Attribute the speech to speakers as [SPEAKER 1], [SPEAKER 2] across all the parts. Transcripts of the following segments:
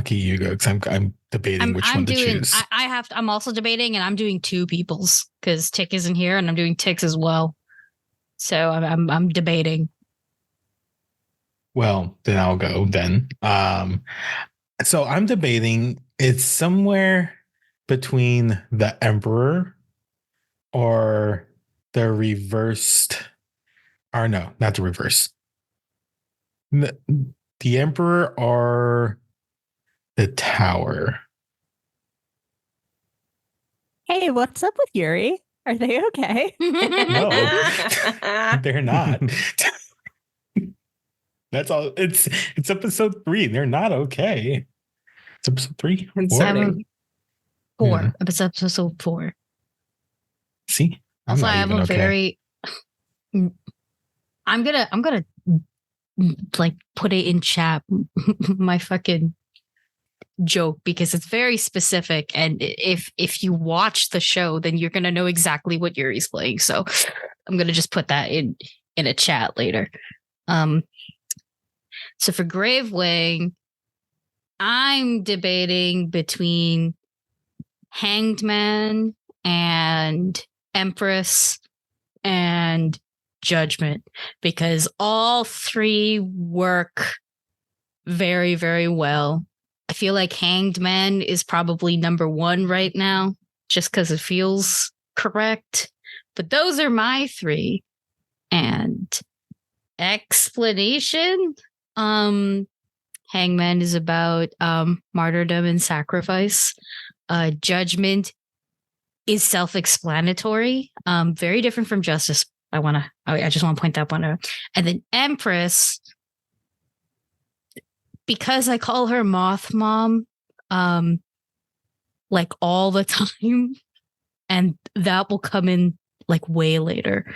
[SPEAKER 1] Aki, you go, because I'm debating which one to choose.
[SPEAKER 2] I'm also debating, and I'm doing two peoples because Tick isn't here, and I'm doing Tick's as well. So I'm debating.
[SPEAKER 1] Well, then I'll go then. So I'm debating. It's somewhere between the Emperor or the reversed. Or no, not the reverse. The Emperor or the Tower.
[SPEAKER 3] Hey, what's up with Yuri? Are they okay?
[SPEAKER 1] No, they're not. That's all. It's episode 3. They're not okay. It's episode 3.
[SPEAKER 4] Concerning.
[SPEAKER 2] 4.
[SPEAKER 1] Yeah.
[SPEAKER 2] Episode 4.
[SPEAKER 1] See,
[SPEAKER 2] Also, I have a very. I'm gonna like put it in chat my fucking joke because it's very specific, and if you watch the show, then you're gonna know exactly what Yuri's playing. So I'm gonna just put that in a chat later. So for Gravewing, I'm debating between Hanged Man and Empress and Judgment because all 3 work very, very well. I feel like Hanged Man is probably number 1 right now just because it feels correct. But those are my 3. And explanation, Hangman is about martyrdom and sacrifice. Judgment is self-explanatory, very different from Justice. I just want to point that one out. And then Empress, because I call her Moth Mom, like all the time, and that will come in like way later.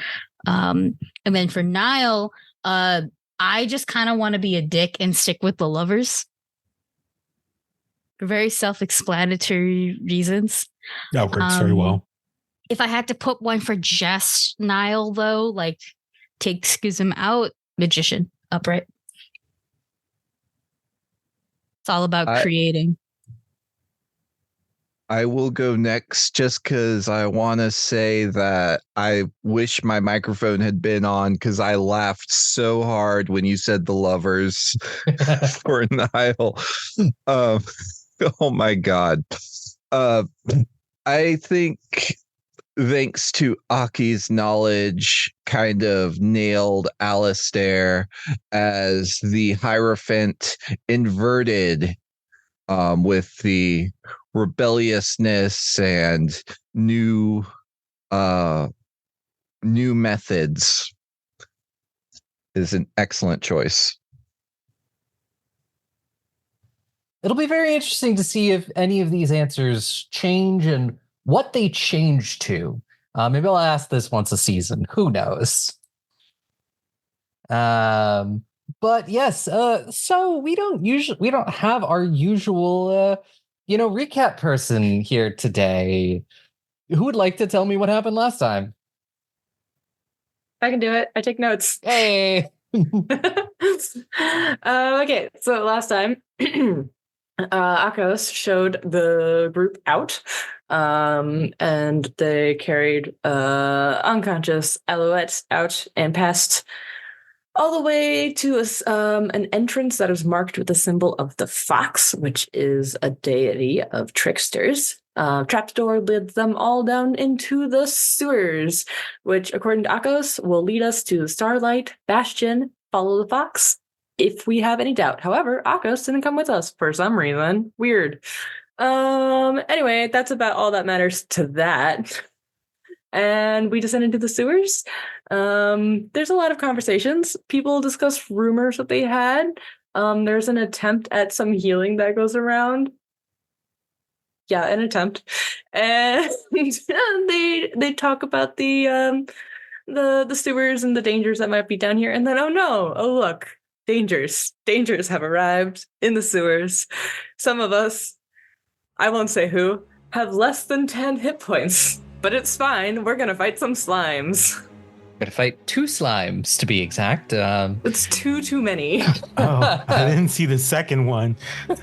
[SPEAKER 2] And then for Nihil, I just kind of want to be a dick and stick with the lovers. For very self-explanatory reasons.
[SPEAKER 1] That works very well.
[SPEAKER 2] If I had to put one for just Nihil, though, like take Schism out, Magician, upright. It's all about creating.
[SPEAKER 5] I will go next just because I want to say that I wish my microphone had been on because I laughed so hard when you said the lovers for Nihil. Oh my God. I think thanks to Aki's knowledge, kind of nailed Alistair as the Hierophant inverted with the rebelliousness and new methods is an excellent choice.
[SPEAKER 6] It'll be very interesting to see if any of these answers change and what they change to. Maybe I'll ask this once a season. Who knows? But yes, so we don't have our usual recap person here today. Who would like to tell me what happened last time?
[SPEAKER 4] I can do it. I take notes.
[SPEAKER 6] Hey.
[SPEAKER 4] Okay, so last time Akos showed the group out, and they carried unconscious Alouette out and passed all the way to an entrance that is marked with the symbol of the fox, which is a deity of tricksters. Trapdoor led them all down into the sewers, which, according to Akos, will lead us to Starlight, Bastion, Follow the Fox, if we have any doubt. However, Akos didn't come with us for some reason. Weird. Anyway, that's about all that matters to that. And we descend into the sewers. There's a lot of conversations. People discuss rumors that they had. There's an attempt at some healing that goes around. Yeah, an attempt. And they talk about the sewers and the dangers that might be down here. And then, oh look, dangers have arrived in the sewers. Some of us, I won't say who, have less than 10 hit points. But it's fine. We're going to fight some slimes.
[SPEAKER 6] Gonna fight 2 slimes to be exact.
[SPEAKER 7] It's too many.
[SPEAKER 1] Oh, I didn't see the second one.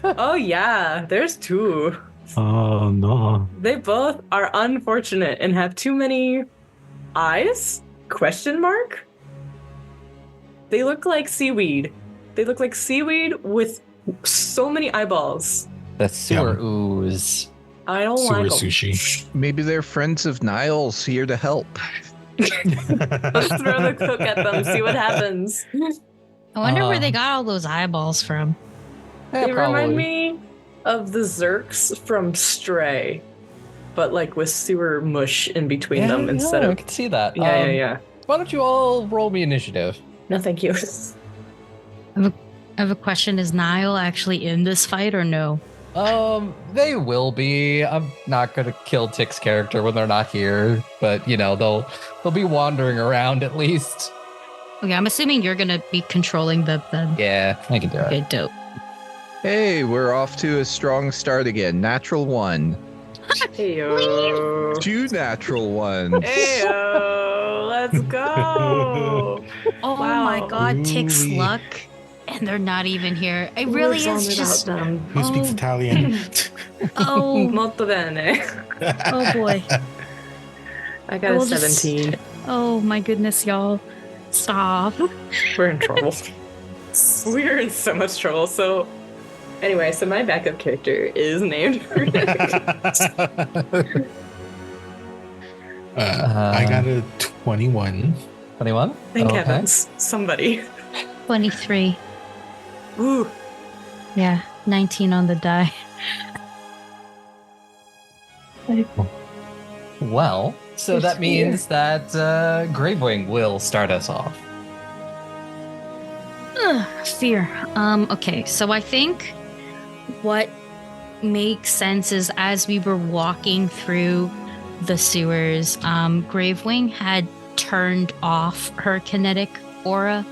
[SPEAKER 7] Oh yeah, there's 2.
[SPEAKER 1] Oh no.
[SPEAKER 7] They both are unfortunate and have too many eyes? Question mark? They look like seaweed. They look like seaweed with so many eyeballs.
[SPEAKER 6] The sewer ooze.
[SPEAKER 7] I don't
[SPEAKER 1] Sewer
[SPEAKER 7] like them.
[SPEAKER 1] sushi.
[SPEAKER 5] Maybe they're friends of Nihil's here to help.
[SPEAKER 7] Let's throw the cook at them, see what happens.
[SPEAKER 2] I wonder where they got all those eyeballs from.
[SPEAKER 6] Yeah,
[SPEAKER 7] They remind
[SPEAKER 6] probably.
[SPEAKER 7] me of the Zerks from Stray, but like with sewer mush in between them instead
[SPEAKER 6] I
[SPEAKER 7] of.
[SPEAKER 6] can see that.
[SPEAKER 7] Yeah.
[SPEAKER 6] Why don't you all roll me initiative?
[SPEAKER 7] No, thank you.
[SPEAKER 2] I have a question. Is Nihil actually in this fight or no?
[SPEAKER 6] They will be. I'm not gonna kill Tick's character when they're not here, but they'll be wandering around at least.
[SPEAKER 2] Okay, I'm assuming you're gonna be controlling the.
[SPEAKER 6] Yeah, I can do it.
[SPEAKER 2] Okay, dope.
[SPEAKER 5] Hey, we're off to a strong start again. Natural 1.
[SPEAKER 7] Heyo.
[SPEAKER 5] 2 natural ones.
[SPEAKER 7] Heyo. Let's go.
[SPEAKER 2] Oh
[SPEAKER 7] Wow.
[SPEAKER 2] my god, Tick's
[SPEAKER 1] Ooh-wee.
[SPEAKER 2] luck. And they're not even here. It
[SPEAKER 7] We're
[SPEAKER 2] really
[SPEAKER 7] exhausted
[SPEAKER 2] is just.
[SPEAKER 7] without them.
[SPEAKER 1] Who speaks
[SPEAKER 2] Oh.
[SPEAKER 1] Italian?
[SPEAKER 2] Oh,
[SPEAKER 7] Molto bene.
[SPEAKER 2] oh boy.
[SPEAKER 7] I got a
[SPEAKER 2] We'll just-
[SPEAKER 7] 17.
[SPEAKER 2] Oh my goodness, y'all. Stop.
[SPEAKER 7] We're in trouble. We're in so much trouble. So, anyway, so my backup character is named.
[SPEAKER 1] I got a 21.
[SPEAKER 6] 21?
[SPEAKER 7] Thank
[SPEAKER 6] Okay.
[SPEAKER 7] heavens. Somebody.
[SPEAKER 2] 23.
[SPEAKER 7] Ooh.
[SPEAKER 2] Yeah, 19 on the die.
[SPEAKER 6] Well, so that means that Gravewing will start us off.
[SPEAKER 2] Fear. Okay, so I think what makes sense is as we were walking through the sewers, Gravewing had turned off her kinetic aura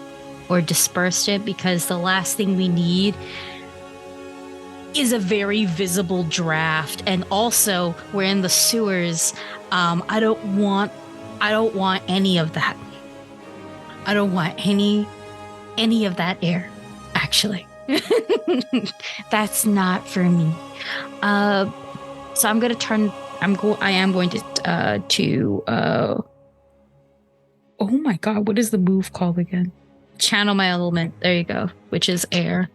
[SPEAKER 2] or dispersed it because the last thing we need is a very visible draft, and also we're in the sewers. I don't want any of that. I don't want any of that air, actually. That's not for me. So I'm gonna turn. I am going to. Oh my god! What is the move called again? Channel my element. There you go. Which is air,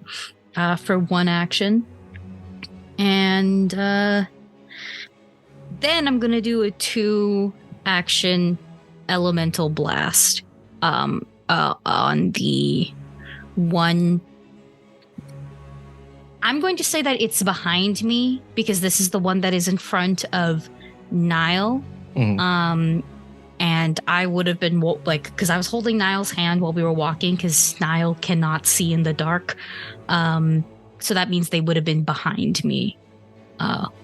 [SPEAKER 2] for 1 action, and then I'm gonna do a 2 action elemental blast. On the one. I'm going to say that it's behind me because this is the one that is in front of Nihil.
[SPEAKER 6] Mhm.
[SPEAKER 2] And I would have been because I was holding Nihil's hand while we were walking because Nihil cannot see in the dark. So that means they would have been behind me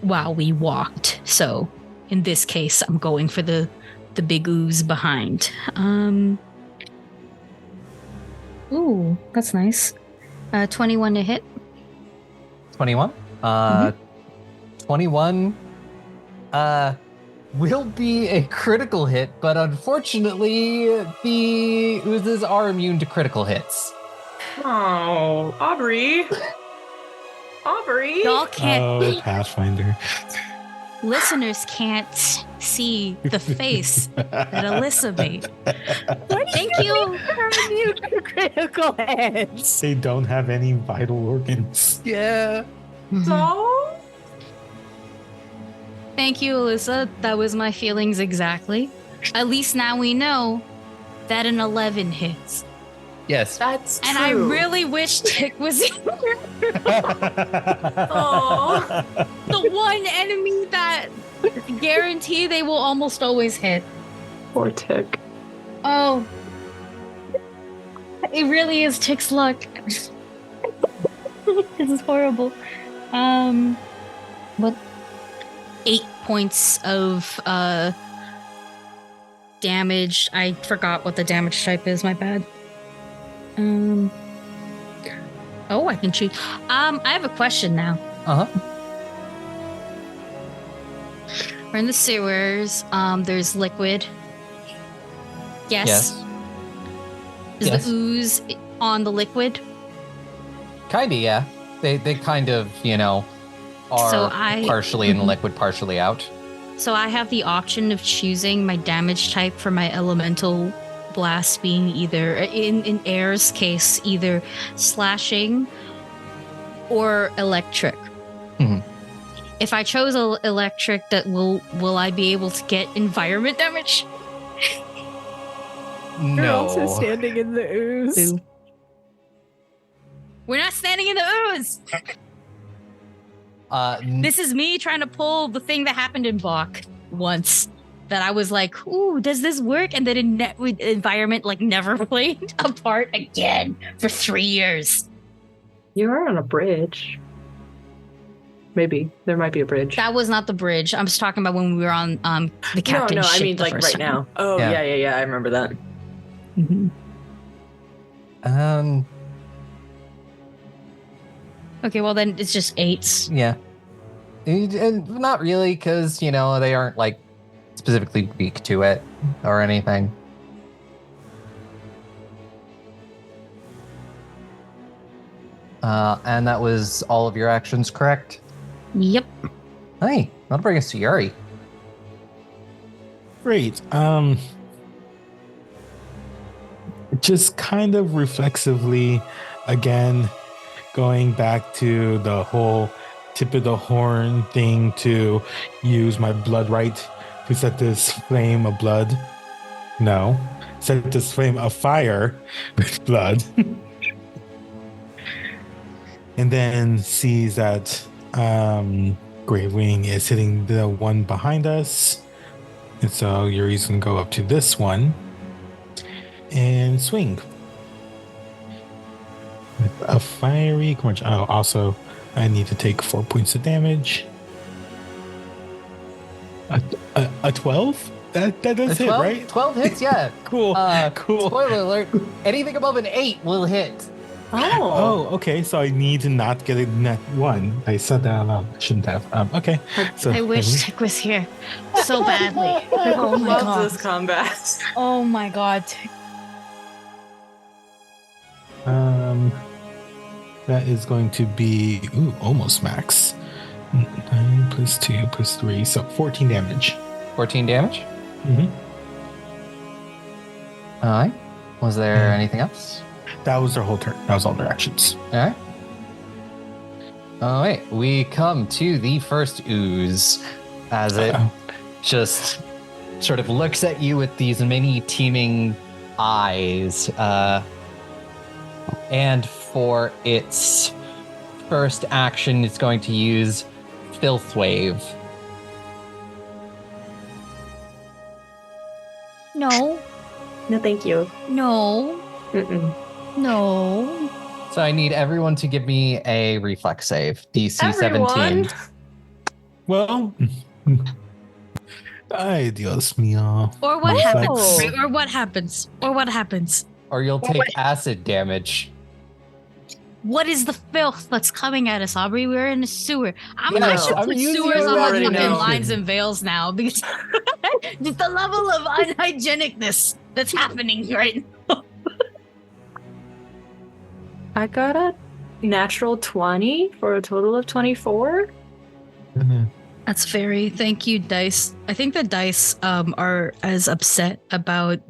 [SPEAKER 2] while we walked. So in this case, I'm going for the big ooze behind. Ooh, that's nice. 21 to hit.
[SPEAKER 6] 21? 21 will be a critical hit, but unfortunately, the oozes are immune to critical hits.
[SPEAKER 7] Oh, Aubrey. Aubrey.
[SPEAKER 2] Y'all can't.
[SPEAKER 1] Oh, Pathfinder.
[SPEAKER 2] Listeners can't see the face that Alyssa made. Thank you.
[SPEAKER 3] Critical hits.
[SPEAKER 1] They don't have any vital organs.
[SPEAKER 6] Yeah.
[SPEAKER 7] So?
[SPEAKER 2] Thank you, Alyssa. That was my feelings exactly. At least now we know that an 11 hits.
[SPEAKER 6] Yes.
[SPEAKER 7] That's true.
[SPEAKER 2] And I really wish Tick was here.
[SPEAKER 7] Oh.
[SPEAKER 2] The one enemy that guarantee they will almost always hit.
[SPEAKER 7] Poor Tick.
[SPEAKER 2] Oh. It really is Tick's luck. This is horrible. What? 8 points of damage. I forgot what the damage type is, my bad. Oh, I can choose. I have a question now.
[SPEAKER 6] Uh-huh.
[SPEAKER 2] We're in the sewers. There's liquid. Yes. Is
[SPEAKER 6] Yes.
[SPEAKER 2] the ooze on the liquid?
[SPEAKER 6] Kinda, yeah. They kind of, are
[SPEAKER 2] So I-
[SPEAKER 6] partially in the liquid, partially out.
[SPEAKER 2] So I have the option of choosing my damage type for my elemental blast being either, in air's case, either slashing or electric.
[SPEAKER 6] Mhm.
[SPEAKER 2] If I chose electric, will I be able to get environment damage?
[SPEAKER 3] You're
[SPEAKER 6] No.
[SPEAKER 3] also standing in the ooze.
[SPEAKER 2] Boo. We're not standing in the ooze. This is me trying to pull the thing that happened in Bach once. That I was like, ooh, does this work? And then environment never played a part again for 3 years.
[SPEAKER 7] You are on a bridge. Maybe there might be a bridge.
[SPEAKER 2] That was not the bridge. I'm just talking about when we were on the captain's
[SPEAKER 7] No, I
[SPEAKER 2] ship
[SPEAKER 7] mean
[SPEAKER 2] the
[SPEAKER 7] like
[SPEAKER 2] first
[SPEAKER 7] right
[SPEAKER 2] time.
[SPEAKER 7] now. Oh
[SPEAKER 6] Yeah.
[SPEAKER 7] yeah. I remember that.
[SPEAKER 2] Okay, well then it's just 8s.
[SPEAKER 6] Yeah. And not really, because, they aren't, specifically weak to it or anything. And that was all of your actions, correct?
[SPEAKER 2] Yep.
[SPEAKER 6] Hey, that'll bring us to Yuri.
[SPEAKER 1] Great. Just kind of reflexively, again, going back to the whole tip of the horn thing to use my blood right to set this flame of blood. No, set this flame of fire with blood. And then sees that Gravewing is hitting the one behind us. And so Yuri's going to go up to this one and swing. With a fiery crunch. Oh, also, I need to take 4 points of damage. A 12? That does hit,
[SPEAKER 6] 12,
[SPEAKER 1] right?
[SPEAKER 6] 12 hits, yeah.
[SPEAKER 1] Cool. Cool.
[SPEAKER 6] Spoiler alert, anything above an 8 will hit.
[SPEAKER 1] Oh, okay. So I need to not get a net 1. I said that out loud. I shouldn't have. Okay. So
[SPEAKER 2] I wish Tick was here so badly. Oh my
[SPEAKER 7] Love
[SPEAKER 2] god.
[SPEAKER 7] this combat.
[SPEAKER 2] Oh my god.
[SPEAKER 1] that is going to be almost max. 9 plus 2 plus 3, so 14 damage.
[SPEAKER 6] 14 damage?
[SPEAKER 1] Mm-hmm.
[SPEAKER 6] All right. Was there anything else?
[SPEAKER 1] That was their whole turn. That was all their actions.
[SPEAKER 6] All right. All right. We come to the first ooze as it just sort of looks at you with these many teeming eyes. And for its first action, it's going to use Filth Wave.
[SPEAKER 2] No.
[SPEAKER 7] No, thank you.
[SPEAKER 2] No.
[SPEAKER 7] Mm-mm.
[SPEAKER 2] No.
[SPEAKER 6] So I need everyone to give me a reflex save. DC
[SPEAKER 7] Everyone?
[SPEAKER 6] 17.
[SPEAKER 1] Well, ay, Dios mío.
[SPEAKER 2] Or what
[SPEAKER 1] Reflex.
[SPEAKER 2] happens? Right? Or what happens? Or what happens?
[SPEAKER 6] Or you'll take acid damage.
[SPEAKER 2] What is the filth that's coming at us, Aubrey? We're in a sewer. I
[SPEAKER 6] Yes,
[SPEAKER 2] should
[SPEAKER 6] I'm
[SPEAKER 2] put
[SPEAKER 6] using
[SPEAKER 2] sewers
[SPEAKER 6] your
[SPEAKER 2] on
[SPEAKER 7] already
[SPEAKER 2] fucking
[SPEAKER 7] know.
[SPEAKER 2] lines and veils now because just the level of unhygienicness that's happening right now.
[SPEAKER 7] I got a natural 20 for a total of 24.
[SPEAKER 2] That's very thank you, Dice. I think the dice are as upset about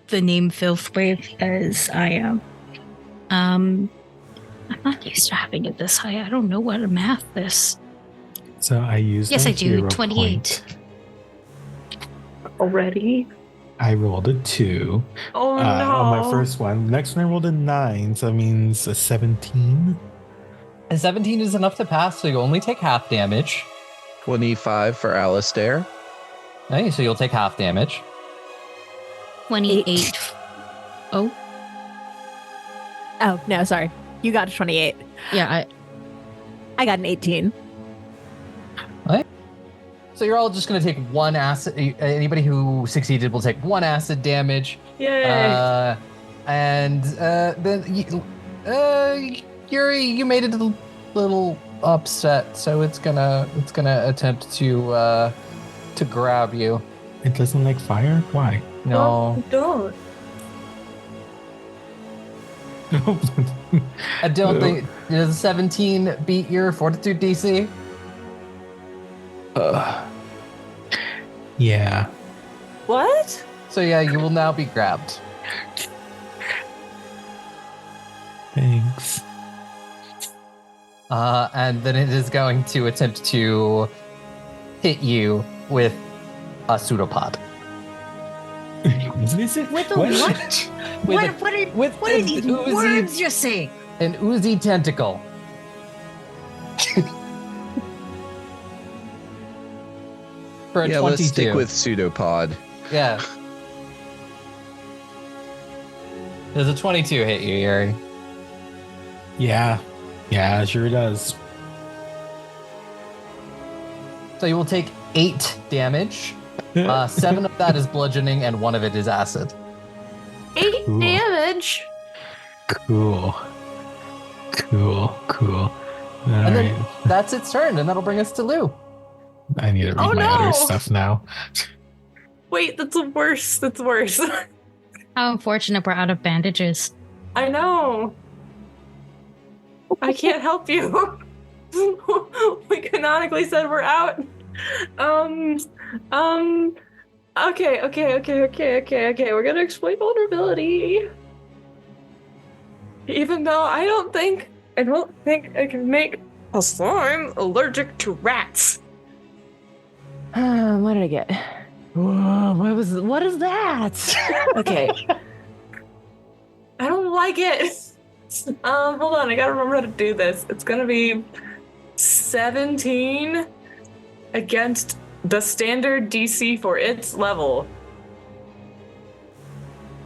[SPEAKER 2] the name Filth Wave as I am. I'm not used to having it this high. I don't know what to math this.
[SPEAKER 1] So I used
[SPEAKER 2] Yes,
[SPEAKER 1] a
[SPEAKER 2] I do.
[SPEAKER 1] hero
[SPEAKER 2] 28.
[SPEAKER 1] point.
[SPEAKER 7] Already?
[SPEAKER 1] I rolled a 2
[SPEAKER 7] Oh no.
[SPEAKER 1] on my first one. Next one I rolled a 9, so that means a 17.
[SPEAKER 6] A 17 is enough to pass, so you only take half damage.
[SPEAKER 5] 25 for Alistair.
[SPEAKER 6] Okay, so you'll take half damage.
[SPEAKER 2] 28. Oh,
[SPEAKER 3] Oh, no, sorry. You got a 28.
[SPEAKER 2] yeah.
[SPEAKER 3] I got an 18.
[SPEAKER 6] So you're all just going to take one acid. Anybody who succeeded will take one acid damage.
[SPEAKER 7] Yay.
[SPEAKER 6] And then Yuri, you made it a little upset, so it's gonna attempt to grab you.
[SPEAKER 1] It doesn't like fire? Why?
[SPEAKER 6] No,
[SPEAKER 7] Don't.
[SPEAKER 6] I don't think does 17 beat your fortitude DC?
[SPEAKER 1] Yeah.
[SPEAKER 7] What?
[SPEAKER 6] So yeah, you will now be grabbed.
[SPEAKER 1] Thanks.
[SPEAKER 6] And then it is going to attempt to hit you with a pseudopod.
[SPEAKER 1] What is it?
[SPEAKER 2] With a what? What are these words you're saying?
[SPEAKER 6] An oozy tentacle. For a 22.
[SPEAKER 5] Let's stick with pseudopod.
[SPEAKER 6] Yeah. Does a 22 hit you, Yuri?
[SPEAKER 1] Yeah, it sure does.
[SPEAKER 6] So you will take 8 damage. 7 of that is bludgeoning, and 1 of it is acid.
[SPEAKER 7] 8
[SPEAKER 1] Cool.
[SPEAKER 7] damage.
[SPEAKER 1] Cool. All
[SPEAKER 6] And then
[SPEAKER 1] right.
[SPEAKER 6] that's its turn, and that'll bring us to Lou.
[SPEAKER 1] I need to read
[SPEAKER 7] Oh,
[SPEAKER 1] my
[SPEAKER 7] no.
[SPEAKER 1] other stuff now.
[SPEAKER 7] Wait, that's worse. That's worse.
[SPEAKER 2] How unfortunate we're out of bandages.
[SPEAKER 7] I know. I can't help you. We canonically said we're out. Okay. We're gonna exploit vulnerability. Even though I don't think I can make a slime allergic to rats. What did I get?
[SPEAKER 6] Whoa, what is that?
[SPEAKER 7] Okay. I don't like it. Hold on, I gotta remember how to do this. It's gonna be 17 against the standard DC for its level.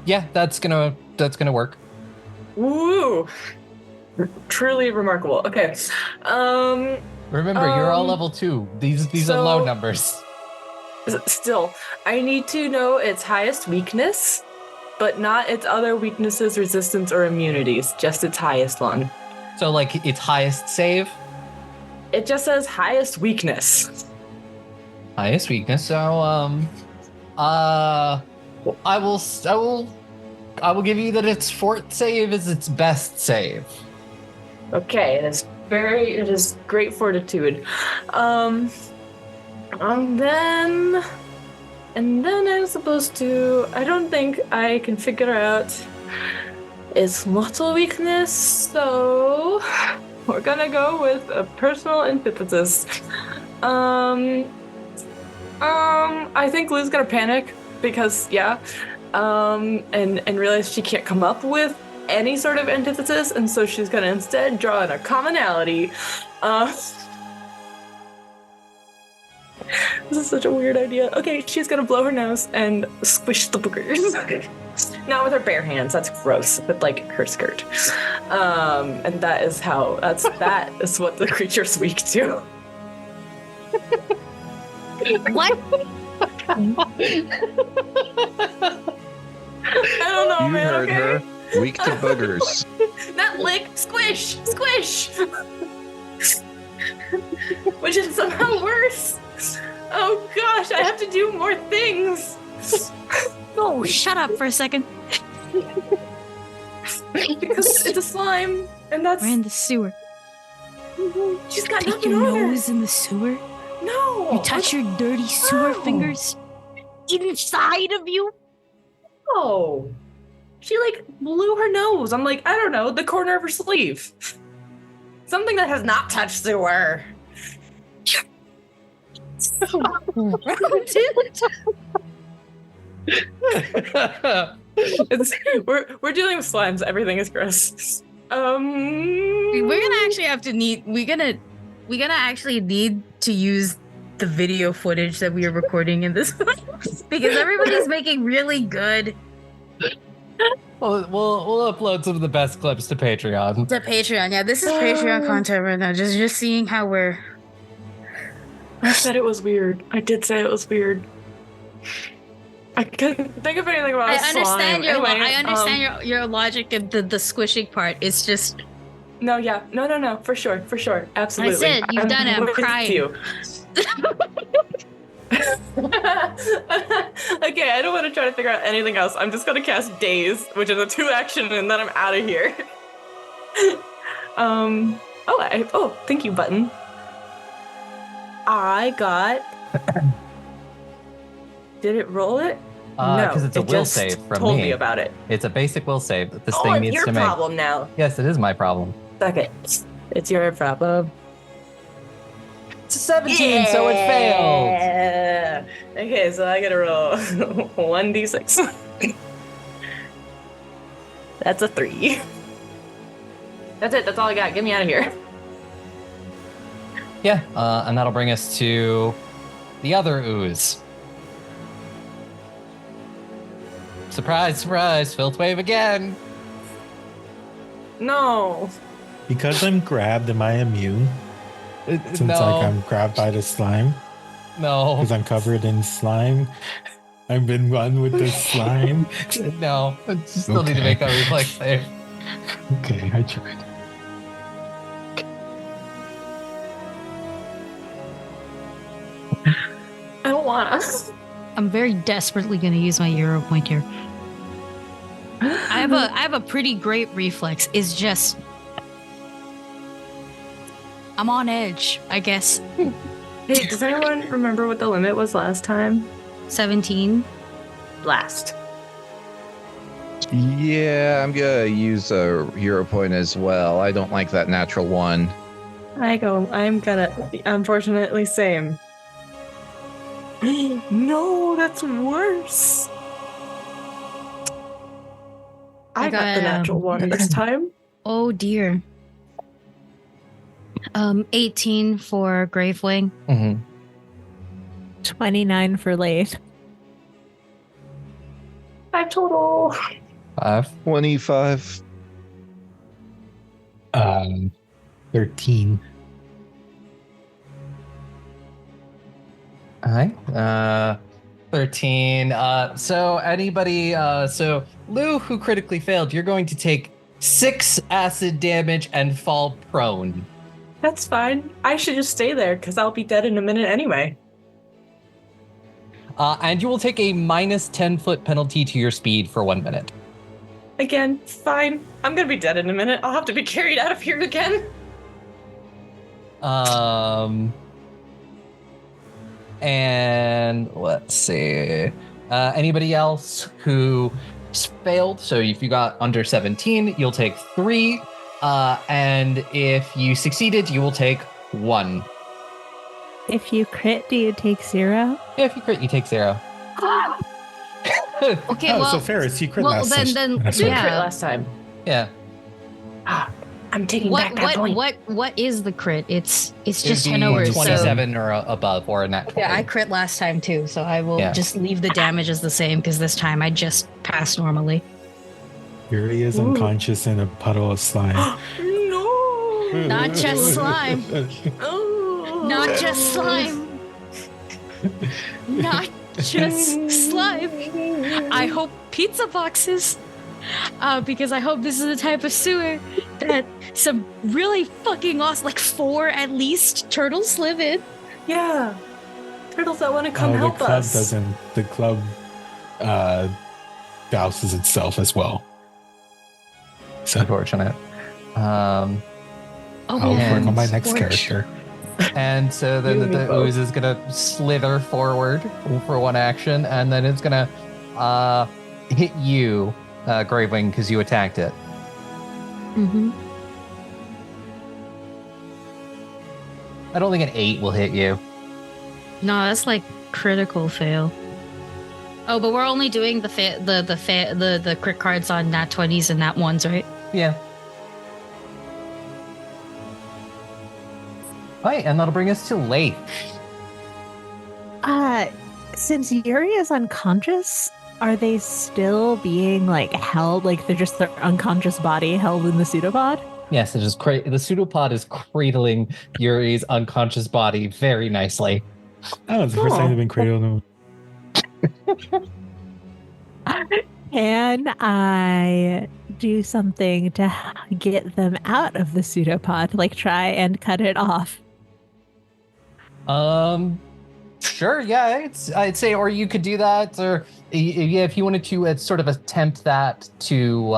[SPEAKER 6] Yeah, that's gonna work.
[SPEAKER 7] Woo! Truly remarkable. Okay.
[SPEAKER 6] Remember, you're all level 2. These are low numbers.
[SPEAKER 7] Still, I need to know its highest weakness, but not its other weaknesses, resistance, or immunities. Just its highest one.
[SPEAKER 6] So like its highest save,
[SPEAKER 7] It just says highest weakness.
[SPEAKER 6] highest weakness. So I will give you that its fort save is its best save.
[SPEAKER 7] Okay, it is great fortitude. And then I'm supposed to, I don't think I can figure out its mortal weakness, so we're gonna go with a personal antithesis. I think Lou's gonna panic because, and realize she can't come up with any sort of antithesis, and so she's gonna instead draw in a commonality. This is such a weird idea. Okay, she's gonna blow her nose and squish the boogers. Not with her bare hands, that's gross, but like her skirt. And that is what the creature's weak to.
[SPEAKER 2] What?
[SPEAKER 7] I don't know,
[SPEAKER 5] You
[SPEAKER 7] man,
[SPEAKER 5] heard
[SPEAKER 7] okay?
[SPEAKER 5] her. Weak to boogers.
[SPEAKER 7] Not lick, squish! Which is somehow worse. Oh gosh, I have to do more things.
[SPEAKER 2] Oh, shut up for a second.
[SPEAKER 7] Because it's a slime, and that's...
[SPEAKER 2] We're in the sewer.
[SPEAKER 7] She's got
[SPEAKER 2] Take
[SPEAKER 7] nothing
[SPEAKER 2] your
[SPEAKER 7] on her.
[SPEAKER 2] nose in the sewer.
[SPEAKER 7] No!
[SPEAKER 2] You touch your dirty sewer fingers inside of you.
[SPEAKER 7] No! She, blew her nose on, I don't know, the corner of her sleeve. Something that has not touched sewer. We're dealing with slimes. Everything is gross.
[SPEAKER 2] We're gonna actually have to we're gonna actually need to use the video footage that we are recording in this because everybody's making really good.
[SPEAKER 6] We'll upload some of the best clips to Patreon.
[SPEAKER 2] To Patreon, yeah, this is Patreon content right now. Just seeing how we're.
[SPEAKER 7] I said it was weird. I did say it was weird. I couldn't think of anything about
[SPEAKER 2] I
[SPEAKER 7] slime.
[SPEAKER 2] understand your.
[SPEAKER 7] Anyway,
[SPEAKER 2] I understand your logic of the squishing part. It's just.
[SPEAKER 7] No, for sure, absolutely.
[SPEAKER 2] I said you've done it. I'm
[SPEAKER 7] with
[SPEAKER 2] crying.
[SPEAKER 7] you. Okay, I don't want to try to figure out anything else. I'm just gonna cast Daze, which is a 2-action, and then I'm out of here. Thank you, button. I got. Did it roll it? No,
[SPEAKER 6] because it's a
[SPEAKER 7] it
[SPEAKER 6] will
[SPEAKER 7] just
[SPEAKER 6] save from
[SPEAKER 7] told
[SPEAKER 6] me.
[SPEAKER 7] me about it.
[SPEAKER 6] It's a basic will save that this
[SPEAKER 7] Oh,
[SPEAKER 6] thing
[SPEAKER 7] it's
[SPEAKER 6] needs
[SPEAKER 7] your
[SPEAKER 6] to make.
[SPEAKER 7] problem now.
[SPEAKER 6] Yes, it is my problem.
[SPEAKER 7] Suck it. It's your problem.
[SPEAKER 6] It's a 17, so it failed.
[SPEAKER 7] Yeah. Okay, so I gotta roll 1d6. That's a 3. That's it. That's all I got. Get me out of here.
[SPEAKER 6] Yeah, and that'll bring us to the other ooze. Surprise, surprise, Filth Wave again.
[SPEAKER 7] No.
[SPEAKER 1] Because I'm grabbed, am I immune? Since I'm grabbed by the slime?
[SPEAKER 6] No.
[SPEAKER 1] Because I'm covered in slime? I've been run with the slime?
[SPEAKER 6] No. You still need to make that reflex save.
[SPEAKER 1] Okay, I tried.
[SPEAKER 7] I don't wanna.
[SPEAKER 2] I'm very desperately going to use my Euro point here. I have a pretty great reflex. It's just I'm on edge, I guess.
[SPEAKER 7] Hey, does anyone remember what the limit was last time?
[SPEAKER 2] 17.
[SPEAKER 7] Last.
[SPEAKER 5] Yeah, I'm gonna use a hero point as well. I don't like that natural one.
[SPEAKER 7] I'm gonna, unfortunately, same. No, that's worse. I got the natural one this time.
[SPEAKER 2] Oh dear. 18 for Gravewing.
[SPEAKER 6] Mm-hmm.
[SPEAKER 3] 29 for Laeth.
[SPEAKER 7] 5 total.
[SPEAKER 6] 5.
[SPEAKER 5] 25.
[SPEAKER 1] 13.
[SPEAKER 6] All right. 13. So anybody, so Lou, who critically failed, you're going to take 6 acid damage and fall prone.
[SPEAKER 7] That's fine. I should just stay there because I'll be dead in a minute anyway.
[SPEAKER 6] And you will take a minus 10-foot penalty to your speed for 1 minute.
[SPEAKER 7] Again, fine. I'm gonna be dead in a minute. I'll have to be carried out of here again.
[SPEAKER 6] And let's see. Anybody else who failed? So if you got under 17, you'll take 3. And if you succeeded, you will take 1.
[SPEAKER 3] If you crit, do you take 0?
[SPEAKER 6] Yeah, if you crit, you take 0.
[SPEAKER 2] Okay,
[SPEAKER 1] Oh,
[SPEAKER 2] well,
[SPEAKER 1] so Farris, you crit
[SPEAKER 2] well,
[SPEAKER 1] last
[SPEAKER 2] then-
[SPEAKER 1] session.
[SPEAKER 2] then-
[SPEAKER 1] That's
[SPEAKER 7] Did
[SPEAKER 1] right.
[SPEAKER 7] crit
[SPEAKER 2] Yeah.
[SPEAKER 7] last time.
[SPEAKER 6] Yeah.
[SPEAKER 7] I'm taking back that point.
[SPEAKER 2] what is the crit? It's
[SPEAKER 6] It would
[SPEAKER 2] just
[SPEAKER 6] be
[SPEAKER 2] 10 over.
[SPEAKER 6] 27 or above, or a nat 20.
[SPEAKER 2] Yeah, I crit last time too, so I will
[SPEAKER 6] Yeah.
[SPEAKER 2] just leave the damage as the same because this time I just passed normally.
[SPEAKER 1] Here he is
[SPEAKER 7] Ooh.
[SPEAKER 1] unconscious in a puddle of slime.
[SPEAKER 7] No.
[SPEAKER 2] Not just slime.
[SPEAKER 7] Oh.
[SPEAKER 2] Not just slime. Not just slime. I hope pizza boxes. Because I hope this is the type of sewer that some really fucking awesome, like 4 at least turtles live in.
[SPEAKER 7] Yeah. Turtles that want to come help
[SPEAKER 1] the club
[SPEAKER 7] us.
[SPEAKER 1] doesn't. The club douses itself as well.
[SPEAKER 6] It's unfortunate.
[SPEAKER 7] Oh,
[SPEAKER 1] I'll work
[SPEAKER 6] and
[SPEAKER 1] on my next
[SPEAKER 2] Scorch.
[SPEAKER 1] character.
[SPEAKER 6] And so then
[SPEAKER 7] You and me
[SPEAKER 6] the
[SPEAKER 7] both.
[SPEAKER 6] ooze is gonna slither forward for 1 action, and then it's gonna hit you, Gravewing, because you attacked it.
[SPEAKER 2] Mm-hmm.
[SPEAKER 6] I don't think an 8 will hit you.
[SPEAKER 2] No, that's like critical fail. Oh, but we're only doing the crit cards on nat 20s and nat 1s, right?
[SPEAKER 6] Yeah. All right, and that'll bring us to Laeth.
[SPEAKER 3] Since Yuri is unconscious, are they still being like held, like they're just their unconscious body held in the pseudopod?
[SPEAKER 6] Yes, it is the pseudopod is cradling Yuri's unconscious body very nicely.
[SPEAKER 1] Oh, it's the first time they've been cradled.
[SPEAKER 3] Can I do something to get them out of the pseudopod, like try and cut it off?
[SPEAKER 6] Sure, yeah, I'd say, or you could do that, or yeah, if you wanted to sort of attempt that to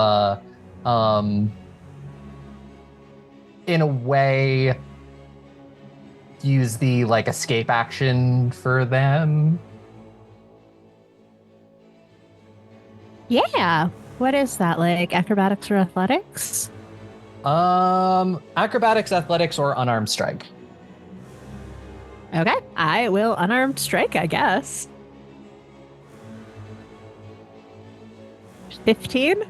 [SPEAKER 6] in a way, use the like escape action for them?
[SPEAKER 3] Yeah. What is that, like acrobatics or athletics?
[SPEAKER 6] Acrobatics, athletics, or unarmed strike.
[SPEAKER 3] Okay, I will unarmed strike, I guess. 15?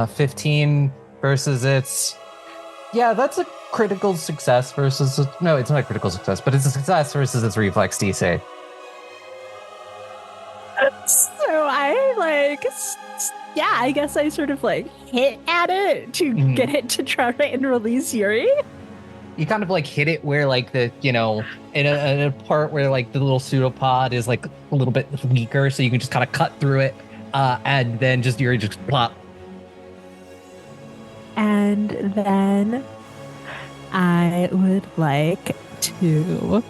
[SPEAKER 6] 15 versus its... Yeah, that's a critical success versus... No, it's not a critical success, but it's a success versus its reflex DC.
[SPEAKER 3] So I I guess I sort of like hit at it to get it to try and release Yuri.
[SPEAKER 6] You kind of like hit it where like the, in a part where like the little pseudopod is like a little bit weaker, so you can just kind of cut through it, and then just Yuri just plop.
[SPEAKER 3] And then I would like to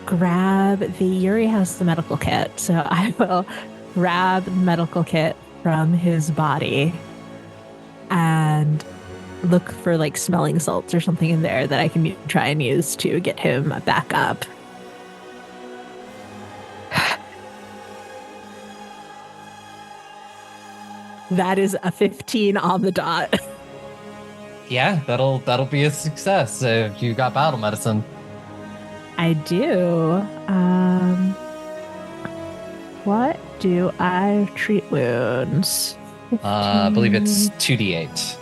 [SPEAKER 3] grab Yuri has the medical kit, so I will grab the medical kit from his body and look for like smelling salts or something in there that I can try and use to get him back up. That is a 15 on the dot.
[SPEAKER 6] Yeah, that'll be a success if you got battle medicine.
[SPEAKER 3] I do. What do I treat wounds?
[SPEAKER 6] I believe it's 2d8.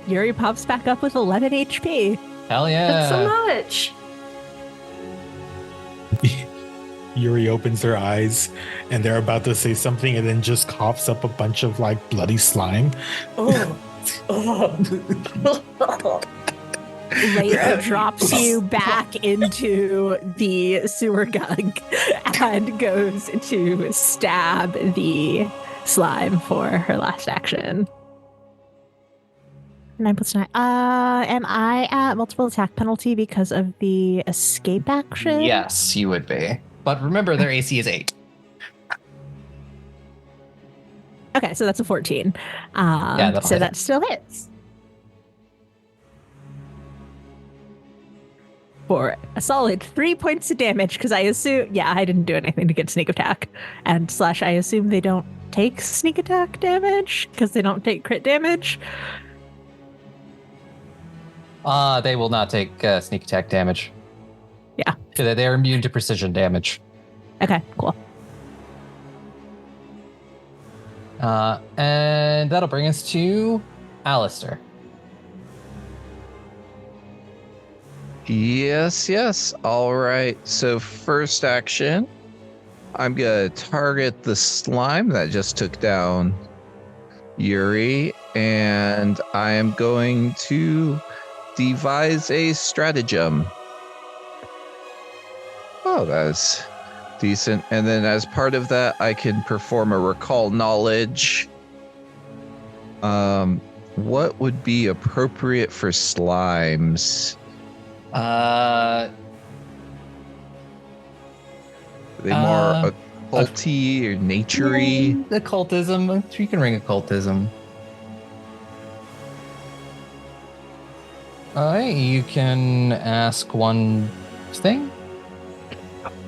[SPEAKER 3] Yuri pops back up with 11 HP.
[SPEAKER 6] Hell yeah.
[SPEAKER 7] That's so much.
[SPEAKER 1] Yuri opens her eyes and they're about to say something and then just coughs up a bunch of like bloody slime.
[SPEAKER 7] Oh.
[SPEAKER 3] Laeth drops you back into the sewer gug and goes to stab the slime for her last action. 9 plus 9. Am I at multiple attack penalty because of the escape action?
[SPEAKER 6] Yes, you would be. But remember, their AC is 8.
[SPEAKER 3] Okay, so that's a 14.
[SPEAKER 6] that'll
[SPEAKER 3] so
[SPEAKER 6] hit.
[SPEAKER 3] that still hits. For a solid 3 points of damage, because I assume, I didn't do anything to get sneak attack. And / I assume they don't take sneak attack damage, because they don't take crit damage.
[SPEAKER 6] They will not take sneak attack damage.
[SPEAKER 3] Yeah.
[SPEAKER 6] They're immune to precision damage.
[SPEAKER 3] Okay, cool.
[SPEAKER 6] And that'll bring us to Alistair.
[SPEAKER 5] Yes. All right. So first action, I'm going to target the slime that just took down Yuri, and I am going to devise a stratagem. Oh, that's decent. And then as part of that, I can perform a recall knowledge. What would be appropriate for slimes? Are they more occulty or naturey?
[SPEAKER 6] Occultism. You can ring occultism. You can ask one thing.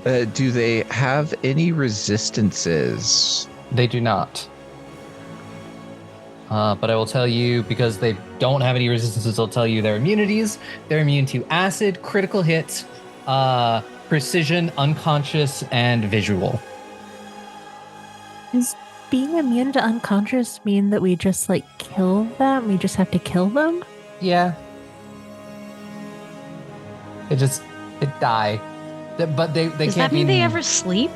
[SPEAKER 5] Do they have any resistances?
[SPEAKER 6] They do not. But I will tell you, because they don't have any resistances, I'll tell you their immunities. They're immune to acid, critical hit, precision, unconscious, and visual.
[SPEAKER 3] Does being immune to unconscious mean that we just like kill them? We just have to kill them?
[SPEAKER 6] Yeah. They die. But they
[SPEAKER 2] Does
[SPEAKER 6] can't
[SPEAKER 2] that mean
[SPEAKER 6] be...
[SPEAKER 2] they ever sleep?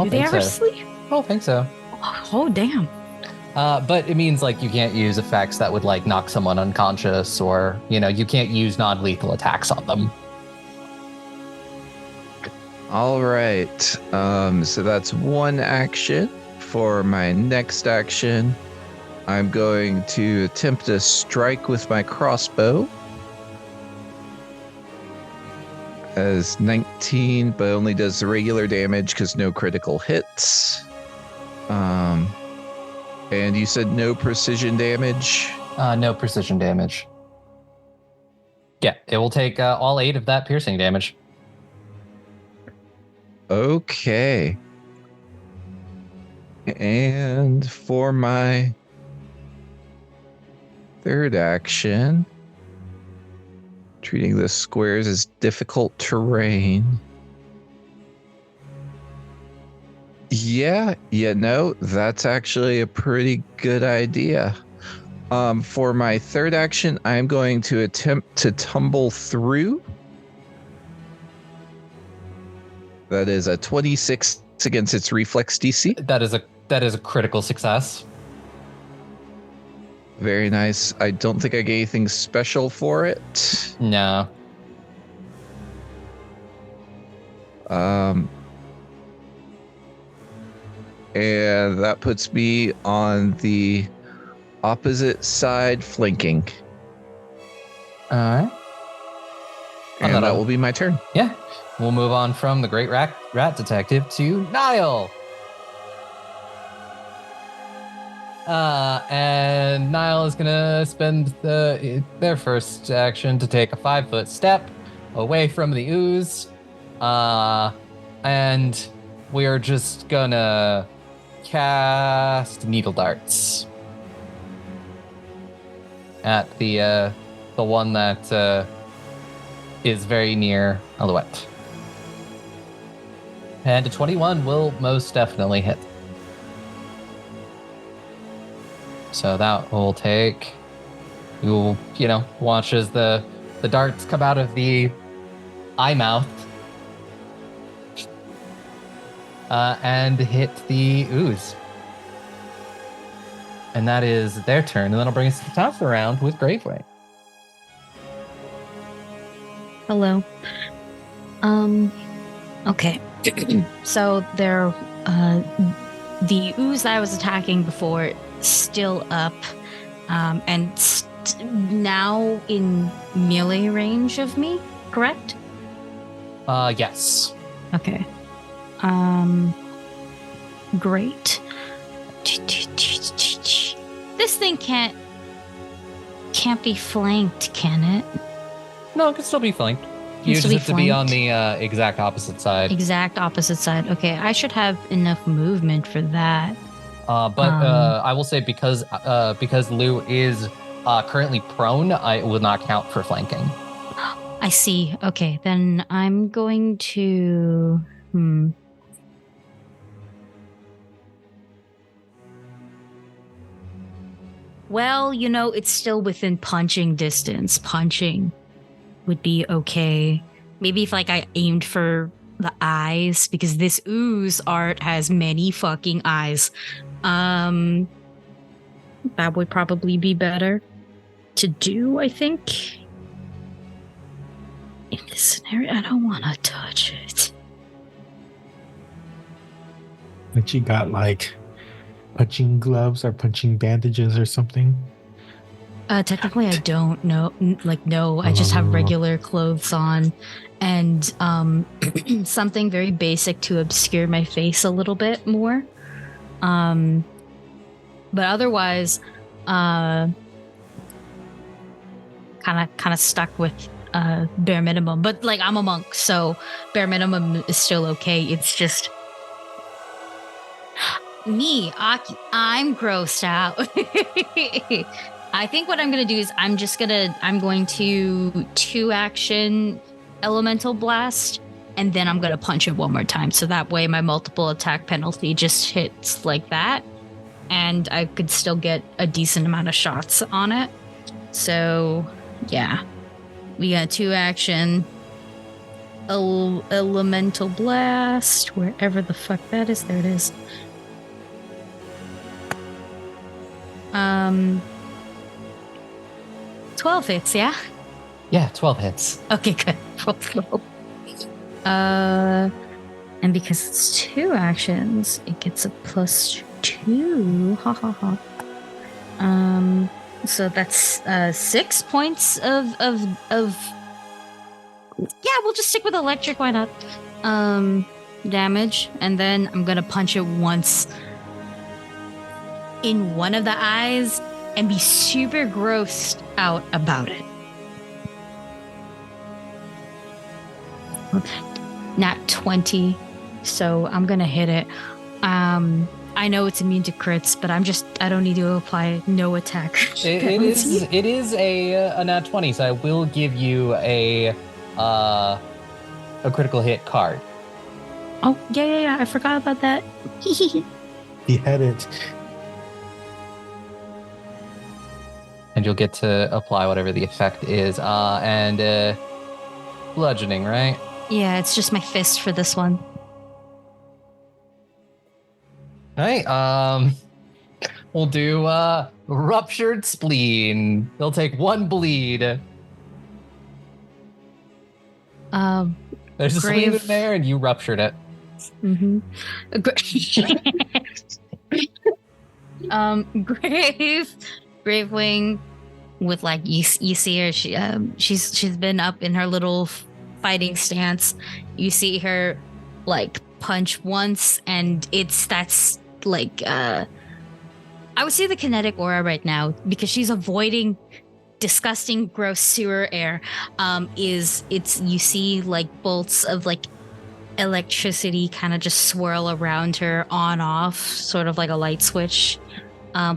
[SPEAKER 6] Do
[SPEAKER 2] they ever sleep?
[SPEAKER 6] I don't think so.
[SPEAKER 2] Oh, damn.
[SPEAKER 6] But it means like you can't use effects that would like knock someone unconscious, or you can't use non-lethal attacks on them.
[SPEAKER 5] All right. So that's one action. For my next action, I'm going to attempt to strike with my crossbow. As 19, but only does the regular damage because no critical hits. And you said no precision damage?
[SPEAKER 6] No precision damage. Yeah, it will take all 8 of that piercing damage.
[SPEAKER 5] Okay. And for my third action, treating the squares as difficult terrain. Yeah, no, that's actually a pretty good idea. For my third action, I'm going to attempt to tumble through. That is a 26 against its reflex DC.
[SPEAKER 6] That is a critical success.
[SPEAKER 5] Very nice. I don't think I get anything special for it.
[SPEAKER 6] No.
[SPEAKER 5] And that puts me on the opposite side flanking.
[SPEAKER 6] All right.
[SPEAKER 5] And that will be my turn.
[SPEAKER 6] Yeah. We'll move on from the Great Rat Detective to Nihil. And Nihil is going to spend their first action to take a 5-foot step away from the ooze. And we are just going to cast needle darts at the one that is very near Alouette. And a 21 will most definitely hit. So that will take, you'll, watch as the darts come out of the eye mouth and hit the ooze. And that is their turn. And that'll bring us to the top of the round with Gravewing.
[SPEAKER 2] Hello. Okay. So they're the ooze that I was attacking before still up, and now in melee range of me, correct?
[SPEAKER 6] Yes.
[SPEAKER 2] Okay. Great. This thing can't be flanked, can it?
[SPEAKER 6] No, it can still be flanked. You just have to be on the exact opposite side.
[SPEAKER 2] Exact opposite side. Okay, I should have enough movement for that.
[SPEAKER 6] But I will say because Lou is currently prone, it will not count for flanking.
[SPEAKER 2] I see. Okay, then I'm going to... Well, it's still within punching distance. Punching would be okay. Maybe if I aimed for the eyes, because this ooze art has many fucking eyes. That would probably be better to do, I think. In this scenario, I don't want to touch it.
[SPEAKER 1] But you got punching gloves or punching bandages or something?
[SPEAKER 2] Technically, I don't know. No, I just have regular clothes on and something very basic to obscure my face a little bit more. But otherwise, kind of stuck with bare minimum. But I'm a monk, so bare minimum is still okay. It's just me, Aki. I'm grossed out. I think what I'm going to do is I'm going to 2-action elemental blast, and then I'm going to punch it one more time. So that way my multiple attack penalty just hits like that, and I could still get a decent amount of shots on it. So yeah, we got 2-action elemental blast, wherever the fuck that is. There it is. 12 hits, yeah?
[SPEAKER 6] Yeah, 12 hits.
[SPEAKER 2] Okay, good. Roll 12. And because it's 2 actions, it gets a +2. Ha ha ha. So that's 6 points of yeah, we'll just stick with electric, why not? Damage, and then I'm gonna punch it once in one of the eyes and be super grossed out about it. Nat 20, so I'm gonna hit it. I know it's immune to crits, but I don't need to apply no attack.
[SPEAKER 6] It is a nat 20, so I will give you a critical hit card.
[SPEAKER 2] Oh, yeah, I forgot about that.
[SPEAKER 1] He had it.
[SPEAKER 6] And you'll get to apply whatever the effect is. And bludgeoning, right?
[SPEAKER 2] Yeah, it's just my fist for this one.
[SPEAKER 6] All right. We'll do ruptured spleen. They'll take 1 bleed. There's a spleen in there, and you ruptured it.
[SPEAKER 2] Mm-hmm. Gravewing, with like you see her. She's been up in her little fighting stance. You see her like punch once, and that's like I would say the kinetic aura right now, because she's avoiding disgusting gross sewer air, you see like bolts of like electricity kind of just swirl around her, on off, sort of like a light switch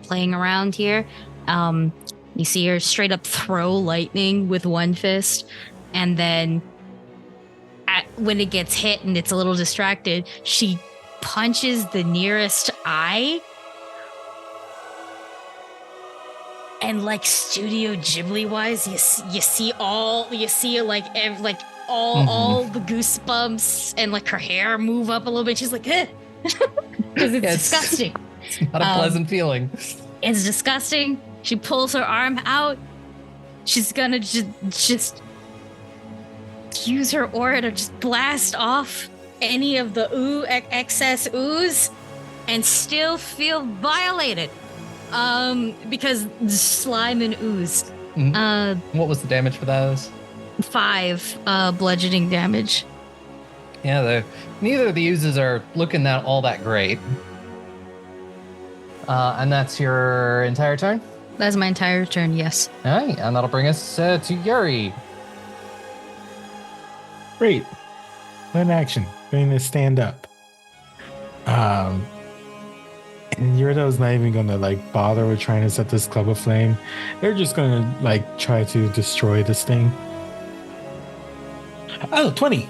[SPEAKER 2] playing around here. You see her straight up throw lightning with one fist, and then when it gets hit and it's a little distracted, she punches the nearest eye. And like Studio Ghibli wise, you see all the goosebumps, and like her hair move up a little bit. She's like, eh, because it's disgusting.
[SPEAKER 6] It's not a pleasant feeling.
[SPEAKER 2] It's disgusting. She pulls her arm out. She's gonna just use her aura to just blast off any of the excess ooze, and still feel violated. Because slime and ooze.
[SPEAKER 6] Mm-hmm. What was the damage for those?
[SPEAKER 2] 5 bludgeoning damage.
[SPEAKER 6] Yeah, neither of the oozes are looking all that great. And that's your entire turn?
[SPEAKER 2] That's my entire turn, yes.
[SPEAKER 6] All right, and that'll bring us to Yuri.
[SPEAKER 1] Great. One action. Going to stand up. And Eurideux's not even gonna like bother with trying to set this club aflame. They're just gonna like try to destroy this thing. Oh, 20.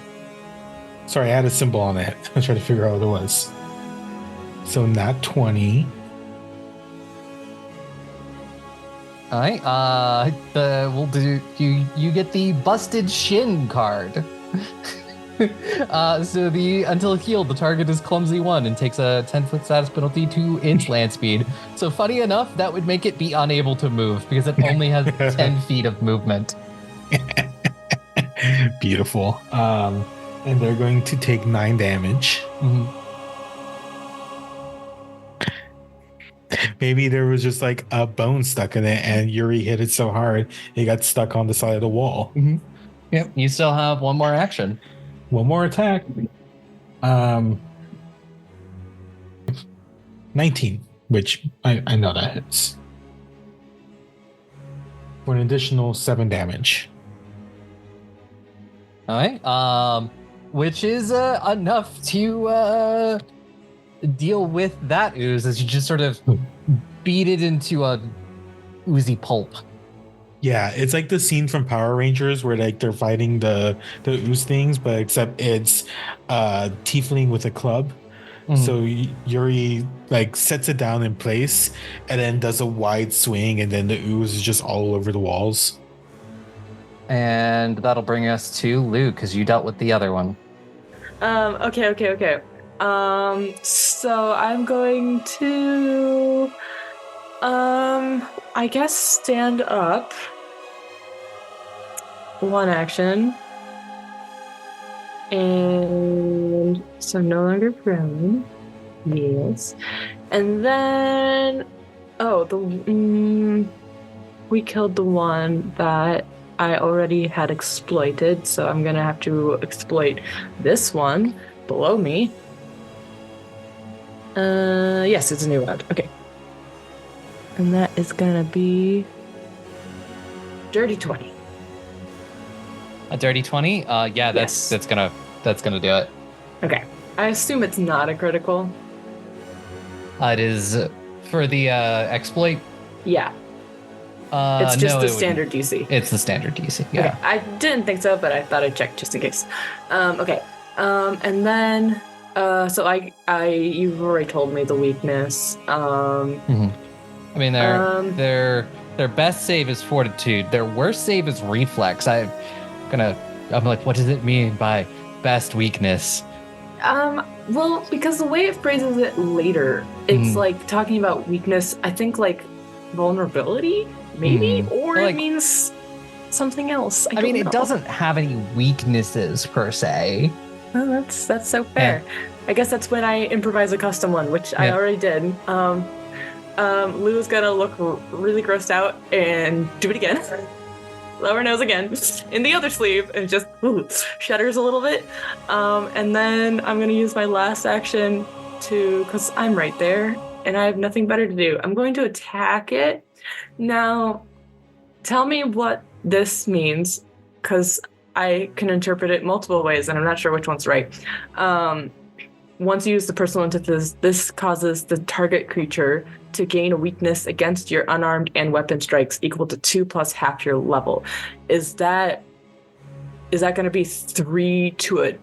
[SPEAKER 1] Sorry, I had a symbol on it. I was trying to figure out what it was. So not 20.
[SPEAKER 6] All right. We'll do you get the busted shin card. So until healed, the target is clumsy 1 and takes a 10-foot status penalty 2-inch land speed. So funny enough, that would make it be unable to move because it only has 10 feet of movement.
[SPEAKER 1] Beautiful. And they're going to take 9 damage.
[SPEAKER 6] Mm-hmm.
[SPEAKER 1] Maybe there was just like a bone stuck in it, and Yuri hit it so hard it got stuck on the side of the wall.
[SPEAKER 6] Mm-hmm. Yep. You still have 1 more action.
[SPEAKER 1] 1 more attack. 19, which I know that hits. For an additional 7 damage.
[SPEAKER 6] All right. Which is enough to deal with that ooze as you just sort of beat it into a oozy pulp.
[SPEAKER 1] Yeah, it's like the scene from Power Rangers where like they're fighting the ooze things, but except it's tiefling with a club. Mm-hmm. So Yuri like sets it down in place and then does a wide swing, and then the ooze is just all over the walls.
[SPEAKER 6] And that'll bring us to Luke, because you dealt with the other one.
[SPEAKER 7] Okay. So I'm going to I guess stand up. 1 action. And so I'm no longer prone. Yes. And then we killed the one that I already had exploited, so I'm gonna have to exploit this one below me. Yes, it's a new round. Okay. And that is gonna be dirty 20.
[SPEAKER 6] A dirty 20? Yeah,
[SPEAKER 7] Yes.
[SPEAKER 6] that's gonna do it.
[SPEAKER 7] Okay. I assume it's not a critical.
[SPEAKER 6] It is for the exploit.
[SPEAKER 7] Yeah. It's just
[SPEAKER 6] no,
[SPEAKER 7] the
[SPEAKER 6] it
[SPEAKER 7] standard DC.
[SPEAKER 6] It's the standard DC. Yeah.
[SPEAKER 7] Okay. I didn't think so, but I thought I'd check just in case. Okay. And then you've already told me the weakness.
[SPEAKER 6] I mean, their best save is fortitude. Their worst save is reflex. I'm like, what does it mean by best weakness?
[SPEAKER 7] Well, because the way it phrases it later, it's like talking about weakness. I think like vulnerability, maybe, or
[SPEAKER 6] like,
[SPEAKER 7] it means something else. I
[SPEAKER 6] mean,
[SPEAKER 7] don't
[SPEAKER 6] it
[SPEAKER 7] know.
[SPEAKER 6] doesn't have any weaknesses per se.
[SPEAKER 7] Oh, that's so fair. Yeah. I guess that's when I improvise a custom one, which I already did. Lou's gonna look really grossed out and do it again. Blow her nose again in the other sleeve and just shudders a little bit. And then I'm gonna use my last action because I'm right there and I have nothing better to do. I'm going to attack it. Now, tell me what this means, because I can interpret it multiple ways and I'm not sure which one's right. Once you use the personal antithesis, this causes the target creature to gain a weakness against your unarmed and weapon strikes equal to 2 plus half your level. Is that going to be 3 to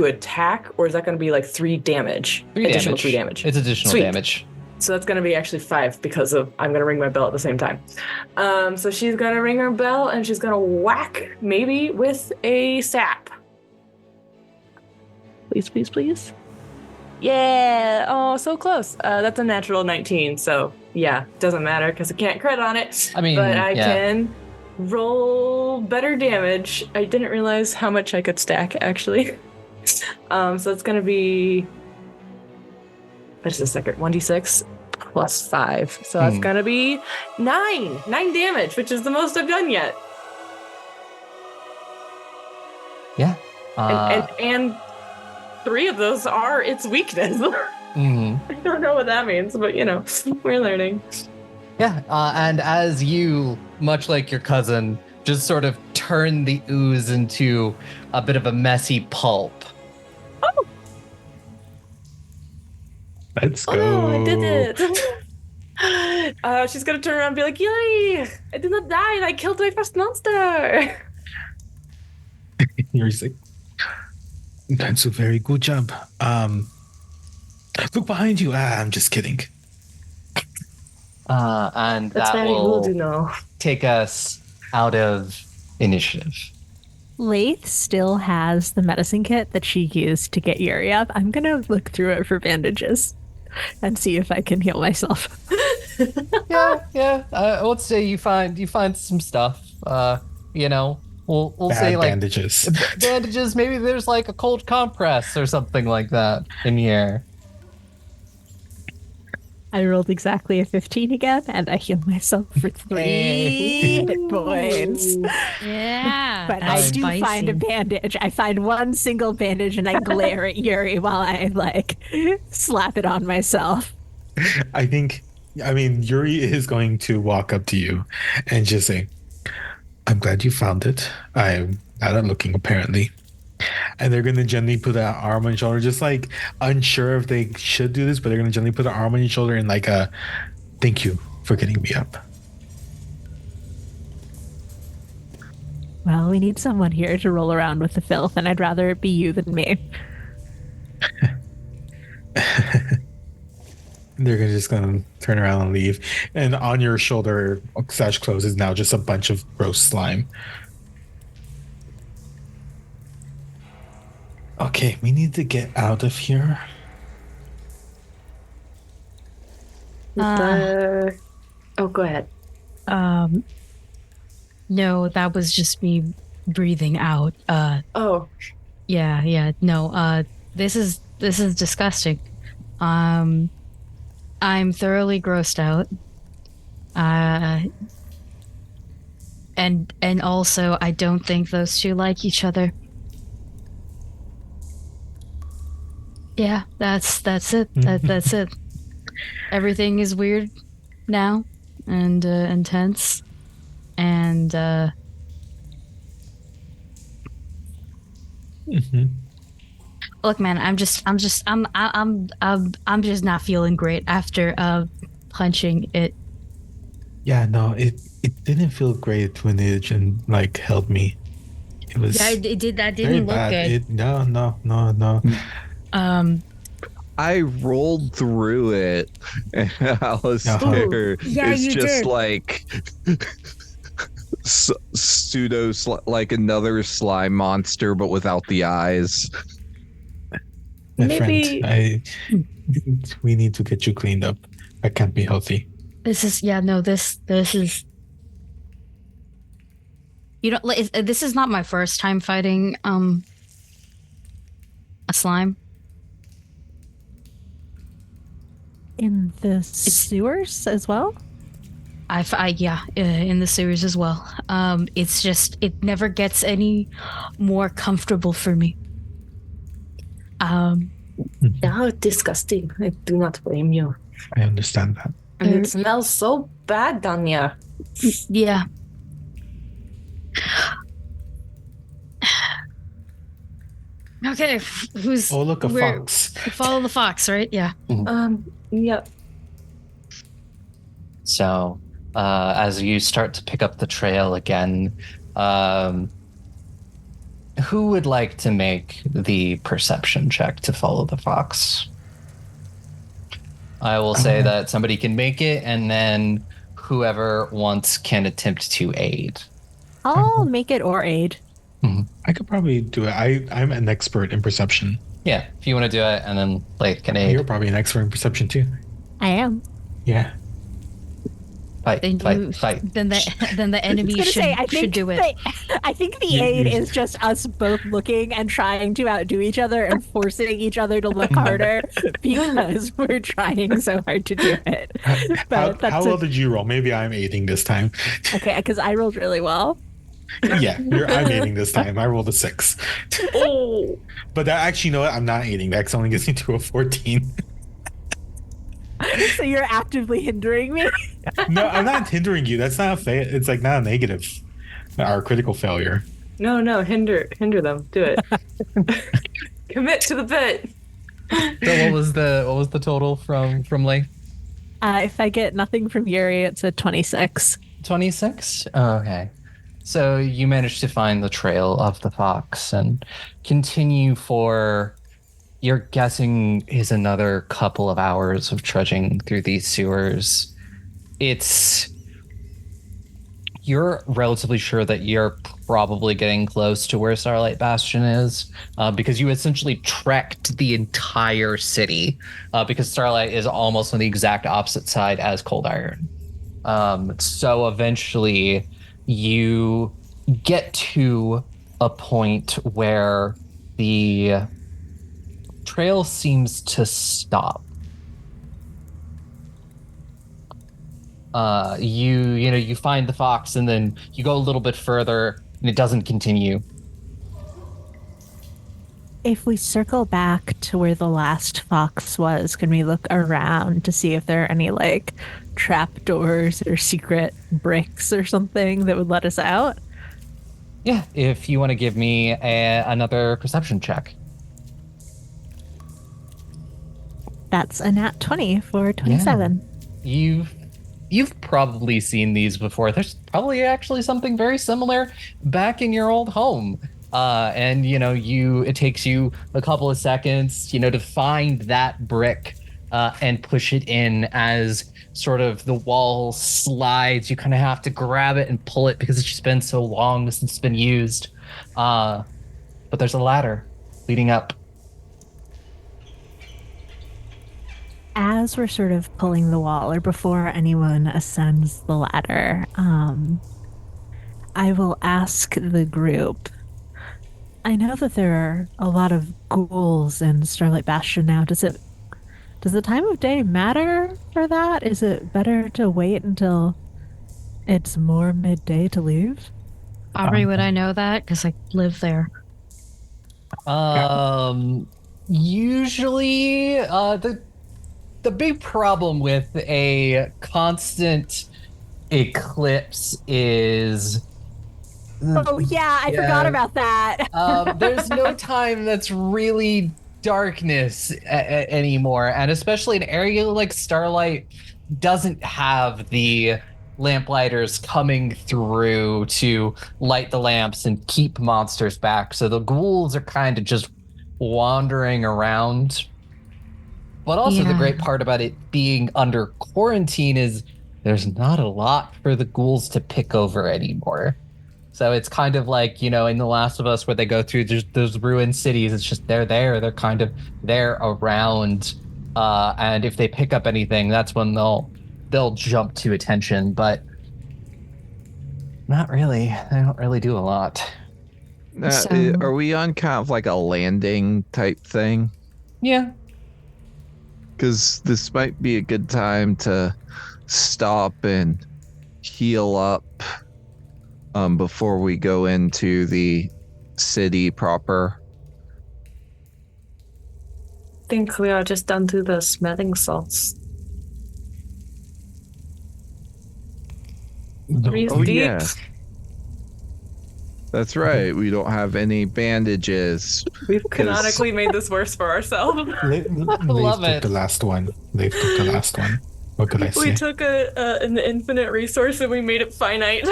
[SPEAKER 7] attack, or is that going to be like 3 damage?
[SPEAKER 6] 3
[SPEAKER 7] additional
[SPEAKER 6] damage.
[SPEAKER 7] 3 damage.
[SPEAKER 6] It's additional damage.
[SPEAKER 7] So that's going to be actually 5 because of I'm going to ring my bell at the same time. So she's going to ring her bell and she's going to whack maybe with a sap. Please, please, please. Yeah. Oh, so close. That's a natural 19. So yeah, doesn't matter because I can't crit on it.
[SPEAKER 6] I mean,
[SPEAKER 7] but I can roll better damage. I didn't realize how much I could stack actually. So it's going to be, what's the second? 1d6 plus 5. So that's going to be 9 damage, which is the most I've done yet.
[SPEAKER 6] Yeah.
[SPEAKER 7] And 3 of those are its weakness. I don't know what that means, but we're learning.
[SPEAKER 6] Yeah, and as you, much like your cousin, just sort of turn the ooze into a bit of a messy pulp.
[SPEAKER 7] Oh!
[SPEAKER 1] Let's go.
[SPEAKER 7] Oh no, I did it! She's gonna turn around and be like, "Yay! I did not die, and I killed my first monster!"
[SPEAKER 1] You're just like, that's a very good job. Look behind you. I'm just kidding.
[SPEAKER 6] And
[SPEAKER 7] That's
[SPEAKER 6] that
[SPEAKER 7] very
[SPEAKER 6] will
[SPEAKER 7] good to know.
[SPEAKER 6] take us out of initiative.
[SPEAKER 3] Laeth still has the medicine kit that she used to get Yuri up. I'm gonna look through it for bandages and see if I can heal myself.
[SPEAKER 6] Yeah. Let's say you find some stuff. We'll
[SPEAKER 1] Bad
[SPEAKER 6] say like
[SPEAKER 1] bandages.
[SPEAKER 6] Bandages. Maybe there's like a cold compress or something like that in here.
[SPEAKER 3] I rolled exactly a 15 again, and I healed myself for 3 hit points.
[SPEAKER 2] Yeah.
[SPEAKER 3] But I do find a bandage. I find one single bandage, and I glare at Yuri while I slap it on myself.
[SPEAKER 1] I mean, Yuri is going to walk up to you and just say, I'm glad you found it. I'm not looking, apparently. And they're going to gently put an arm on your shoulder, just like unsure if they should do this, but they're going to gently put an arm on your shoulder and like a thank you for getting me up.
[SPEAKER 3] Well, we need someone here to roll around with the filth, and I'd rather it be you than me.
[SPEAKER 1] They're just going to turn around and leave. And on your shoulder / clothes is now just a bunch of gross slime. Okay, we need to get out of here.
[SPEAKER 7] Oh, go ahead.
[SPEAKER 2] No, that was just me breathing out.
[SPEAKER 7] Oh.
[SPEAKER 2] Yeah. No, this is disgusting. I'm thoroughly grossed out. And also I don't think those two like each other. Yeah, that's it. That's it. Everything is weird now. and intense. And look, man, I'm just not feeling great after punching it.
[SPEAKER 1] Yeah, no, it didn't feel great when the agent like held me. It was
[SPEAKER 2] it did. That
[SPEAKER 1] very
[SPEAKER 2] didn't look
[SPEAKER 1] bad.
[SPEAKER 2] good.
[SPEAKER 1] No.
[SPEAKER 5] I rolled through it, and Alistair
[SPEAKER 2] Yeah,
[SPEAKER 5] is
[SPEAKER 2] you
[SPEAKER 5] just
[SPEAKER 2] did.
[SPEAKER 5] like pseudo like another slime monster, but without the eyes.
[SPEAKER 1] My
[SPEAKER 7] Maybe-
[SPEAKER 1] friend, we need to get you cleaned up. I can't be healthy.
[SPEAKER 2] This is this is. You know, this is not my first time fighting a slime.
[SPEAKER 3] In the sewers as well?
[SPEAKER 2] In the series as well. It's just it never gets any more comfortable for me.
[SPEAKER 7] Oh, disgusting. I do not blame you.
[SPEAKER 1] I understand that.
[SPEAKER 7] And it smells so bad, Danya.
[SPEAKER 2] Yeah. Okay, who's?
[SPEAKER 1] Oh, look, a
[SPEAKER 2] we're-
[SPEAKER 1] fox.
[SPEAKER 2] Follow the fox, right? Yeah.
[SPEAKER 7] Yeah.
[SPEAKER 6] So, as you start to pick up the trail again, who would like to make the perception check to follow the fox? I will say that somebody can make it, and then whoever wants can attempt to aid.
[SPEAKER 3] I'll make it or aid.
[SPEAKER 1] I could probably do it. I'm an expert in perception.
[SPEAKER 6] Yeah, if you want to do it, and then like can aid.
[SPEAKER 1] You're probably an expert in perception too.
[SPEAKER 3] I am.
[SPEAKER 1] Yeah.
[SPEAKER 6] Fight.
[SPEAKER 2] Then the enemy
[SPEAKER 3] I was gonna say,
[SPEAKER 2] should do it.
[SPEAKER 3] I think the
[SPEAKER 1] You-
[SPEAKER 3] aid
[SPEAKER 1] you-
[SPEAKER 3] is just us both looking and trying to outdo each other and forcing each other to look harder because we're trying so hard to do it. But
[SPEAKER 1] How well did you roll? Maybe I'm aiding this time.
[SPEAKER 3] okay, because I rolled really well.
[SPEAKER 1] Yeah, I'm aiding this time. I rolled a 6.
[SPEAKER 7] Oh.
[SPEAKER 1] But that actually, you know what? I'm not aiding. That only gets me to a 14.
[SPEAKER 3] So you're actively hindering me.
[SPEAKER 1] No, I'm not hindering you. That's not it's like not a negative or a critical failure.
[SPEAKER 7] No, hinder them. Do it. Commit to the bit.
[SPEAKER 6] So what was the total from Laeth?
[SPEAKER 3] If I get nothing from Yuri, it's a 26.
[SPEAKER 6] 26? Okay. So you managed to find the trail of the fox and continue for, you're guessing, is another couple of hours of trudging through these sewers. You're relatively sure that you're probably getting close to where Starlight Bastion is, because you essentially trekked the entire city, because Starlight is almost on the exact opposite side as Cold Iron. So eventually you get to a point where the trail seems to stop. You find the fox, and then you go a little bit further and it doesn't continue.
[SPEAKER 3] If we circle back to where the last fox was, can we look around to see if there are any like trapdoors or secret bricks or something that would let us out?
[SPEAKER 6] Yeah, if you want to give me another perception check.
[SPEAKER 3] That's a nat 20 for 27.
[SPEAKER 6] You've probably seen these before. There's probably actually something very similar back in your old home. And it takes you a couple of seconds, to find that brick and push it in as sort of the wall slides. You kind of have to grab it and pull it because it's just been so long since it's been used. But there's a ladder leading up.
[SPEAKER 3] As we're sort of pulling the wall, or before anyone ascends the ladder, I will ask the group. I know that there are a lot of ghouls in Starlight Bastion now. Does the time of day matter for that? Is it better to wait until it's more midday to leave?
[SPEAKER 2] Aubrey, would I know that? Because I live there.
[SPEAKER 6] Usually, the big problem with a constant eclipse is.
[SPEAKER 3] Oh yeah, I forgot
[SPEAKER 6] Yeah.
[SPEAKER 3] about that.
[SPEAKER 6] There's no time that's really darkness anymore, and especially an area like Starlight doesn't have the lamplighters coming through to light the lamps and keep monsters back. So the ghouls are kind of just wandering around. But also the
[SPEAKER 2] Yeah.
[SPEAKER 6] great part about it being under quarantine is there's not a lot for the ghouls to pick over anymore. So it's kind of like, in The Last of Us where they go through those ruined cities. It's just they're there. They're kind of there around. And if they pick up anything, that's when they'll jump to attention. But not really. They don't really do a lot.
[SPEAKER 2] So-
[SPEAKER 5] Are we on kind of like a landing type thing?
[SPEAKER 6] Yeah.
[SPEAKER 5] Because this might be a good time to stop and heal up before we go into the city proper.
[SPEAKER 7] I think we are just down to the smelling salts. Breathe
[SPEAKER 5] Oh,
[SPEAKER 7] deep.
[SPEAKER 5] yeah. That's right. We don't have any bandages.
[SPEAKER 7] We've canonically made this worse for ourselves.
[SPEAKER 6] Love
[SPEAKER 1] took
[SPEAKER 6] it.
[SPEAKER 1] the last one. They took the last one. What could I say?
[SPEAKER 7] We took an infinite resource and we made it finite.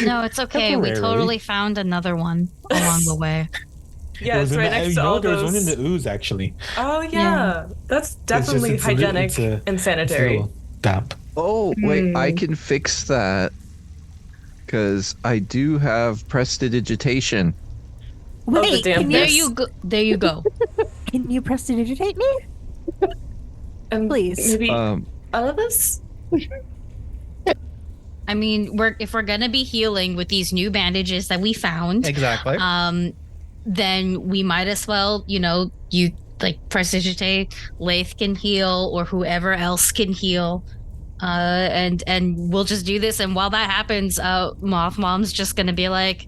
[SPEAKER 2] No, it's okay. We
[SPEAKER 1] Temporarily.
[SPEAKER 2] totally found another one along the way.
[SPEAKER 7] Yeah, it's right next to all
[SPEAKER 1] There's one in
[SPEAKER 7] those.
[SPEAKER 1] the ooze actually.
[SPEAKER 7] Oh yeah, that's definitely
[SPEAKER 1] it's a little-
[SPEAKER 7] hygienic
[SPEAKER 1] it's a-
[SPEAKER 7] and
[SPEAKER 1] It's a
[SPEAKER 7] sanitary.
[SPEAKER 1] little damp.
[SPEAKER 5] Oh, wait, I
[SPEAKER 7] Hmm.
[SPEAKER 5] can fix that. Because I do have prestidigitation.
[SPEAKER 3] Wait,
[SPEAKER 7] damn
[SPEAKER 3] can
[SPEAKER 2] There
[SPEAKER 7] Yes.
[SPEAKER 2] you go. There you go.
[SPEAKER 3] you prestidigitate me?
[SPEAKER 7] And
[SPEAKER 3] Please.
[SPEAKER 7] maybe
[SPEAKER 5] Um,
[SPEAKER 7] all of us.
[SPEAKER 2] I mean, if we're gonna be healing with these new bandages that we found,
[SPEAKER 6] Exactly.
[SPEAKER 2] then we might as well, you like prestidigitate, Laeth can heal, or whoever else can heal. And we'll just do this, and while that happens, Moth Mom's just gonna be like,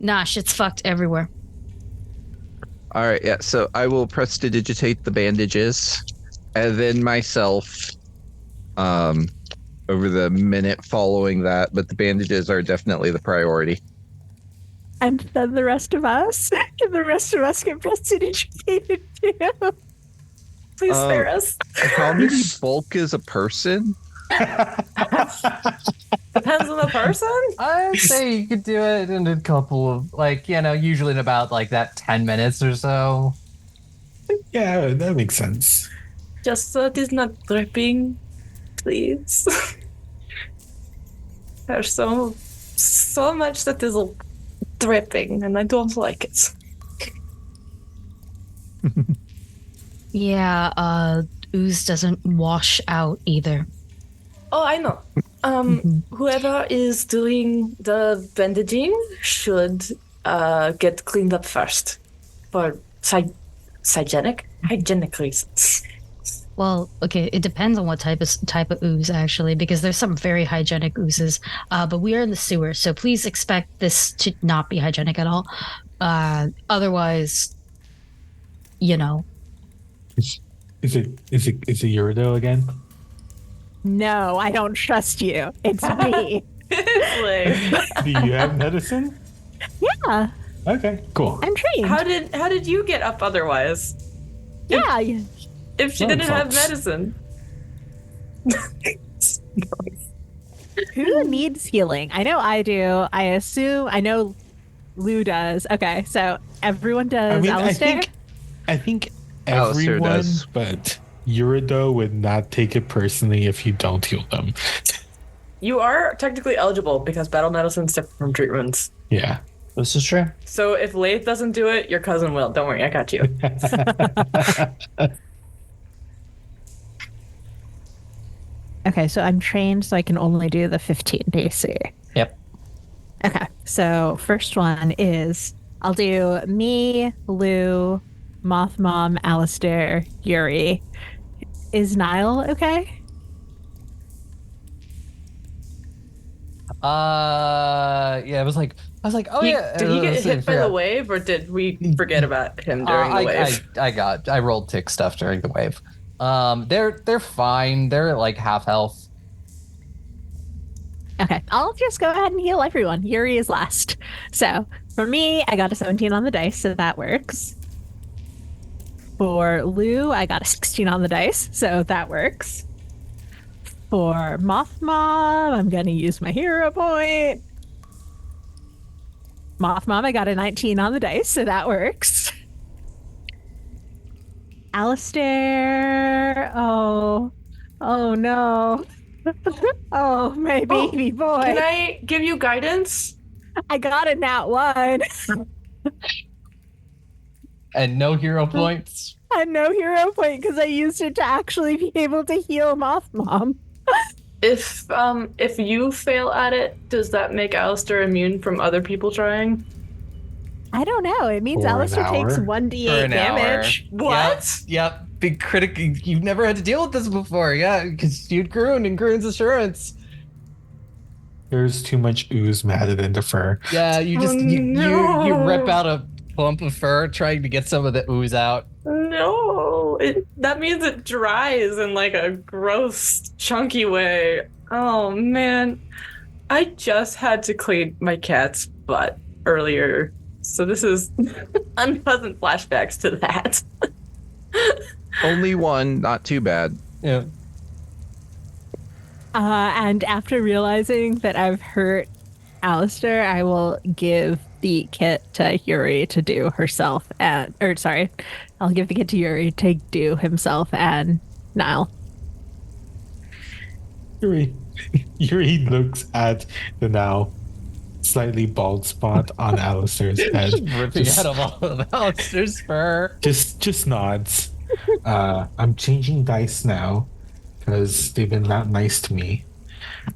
[SPEAKER 2] nah, shit's fucked everywhere.
[SPEAKER 5] all right, yeah. So I will prestidigitate the bandages, and then myself, over the minute following that. But the bandages are definitely the priority.
[SPEAKER 3] And then the rest of us, and the rest of us get prestidigitated too.
[SPEAKER 7] Please
[SPEAKER 5] Um,
[SPEAKER 7] spare us.
[SPEAKER 5] How many bulk is a person?
[SPEAKER 7] Depends on the person.
[SPEAKER 6] I'd say you could do it in a couple of, usually in about that 10 minutes or so.
[SPEAKER 1] Yeah, that makes sense.
[SPEAKER 7] Just so it is not dripping, please. There's so much that is dripping, and I don't like it.
[SPEAKER 2] Yeah, ooze doesn't wash out either.
[SPEAKER 7] Oh, I know. Whoever is doing the bandaging should get cleaned up first for hygienic reasons.
[SPEAKER 2] Well, okay, it depends on what type of ooze actually, because there's some very hygienic oozes. But we are in the sewer, so please expect this to not be hygienic at all. Otherwise,
[SPEAKER 1] Is it Eurideux again?
[SPEAKER 3] No, I don't trust you. It's me.
[SPEAKER 1] Do you have medicine?
[SPEAKER 3] Yeah,
[SPEAKER 1] Okay, cool.
[SPEAKER 3] I'm trained.
[SPEAKER 7] How did you get up otherwise?
[SPEAKER 3] Yeah,
[SPEAKER 7] If she
[SPEAKER 1] Not
[SPEAKER 7] didn't have
[SPEAKER 1] fault.
[SPEAKER 7] medicine.
[SPEAKER 3] who needs healing? I know I do. I know Lou does. Okay, so everyone does.
[SPEAKER 1] I mean,
[SPEAKER 3] Alistair?
[SPEAKER 1] I think
[SPEAKER 5] Alistair
[SPEAKER 1] everyone,
[SPEAKER 5] does.
[SPEAKER 1] but Eurideux would not take it personally if you don't heal them.
[SPEAKER 7] You are technically eligible because battle medicine's different from treat wounds.
[SPEAKER 1] Yeah.
[SPEAKER 6] This is true.
[SPEAKER 7] So if Laeth doesn't do it, your cousin will. Don't worry, I got you.
[SPEAKER 3] Okay, so I'm trained, so I can only do the 15 DC.
[SPEAKER 6] Yep.
[SPEAKER 3] Okay, so first one is I'll do me, Lou, Moth Mom, Alistair, Yuri. Is Nihil okay?
[SPEAKER 6] Yeah, I was like, oh yeah.
[SPEAKER 7] Did he get
[SPEAKER 6] let's
[SPEAKER 7] hit by
[SPEAKER 6] figure
[SPEAKER 7] the
[SPEAKER 6] out.
[SPEAKER 7] wave, or did we forget about him during the wave?
[SPEAKER 6] I rolled tick stuff during the wave. They're fine. They're at like half health.
[SPEAKER 3] Okay, I'll just go ahead and heal everyone. Yuri is last. So for me, I got a 17 on the dice, so that works. For Lou, I got a 16 on the dice, so that works. For Mothmom, I'm going to use my hero point. Mothmom, I got a 19 on the dice, so that works. Alistair, oh no. Oh, my baby boy.
[SPEAKER 7] Can I give you guidance?
[SPEAKER 3] I got a nat 1.
[SPEAKER 6] And no hero points.
[SPEAKER 3] And no hero point because I used it to actually be able to heal Mothmom.
[SPEAKER 7] If you fail at it, does that make Alistair immune from other people trying?
[SPEAKER 3] I don't know. It means
[SPEAKER 1] For an
[SPEAKER 3] Alistair takes
[SPEAKER 1] hour?
[SPEAKER 3] 1d8
[SPEAKER 6] For an
[SPEAKER 3] damage.
[SPEAKER 6] hour.
[SPEAKER 7] What?
[SPEAKER 6] Yep. Big critic. You've never had to deal with this before. Yeah, because you'd Groon and Groon's assurance.
[SPEAKER 1] There's too much ooze matted into fur.
[SPEAKER 6] Yeah, you just
[SPEAKER 7] no.
[SPEAKER 6] you rip out a clump of fur trying to get some of the ooze out.
[SPEAKER 7] No, that means it dries in like a gross, chunky way. Oh man, I just had to clean my cat's butt earlier, so this is unpleasant flashbacks to that.
[SPEAKER 5] Only one, not too bad.
[SPEAKER 6] Yeah.
[SPEAKER 3] And after realizing that I've hurt Alistair, I will give the kit to Yuri to do herself I'll give the kit to Yuri to do himself and Nihil.
[SPEAKER 1] Yuri looks at the now slightly bald spot on Alistair's head.
[SPEAKER 6] Ripping out of all of Alistair's fur.
[SPEAKER 1] Just nods. I'm changing dice now because they've been not nice to me.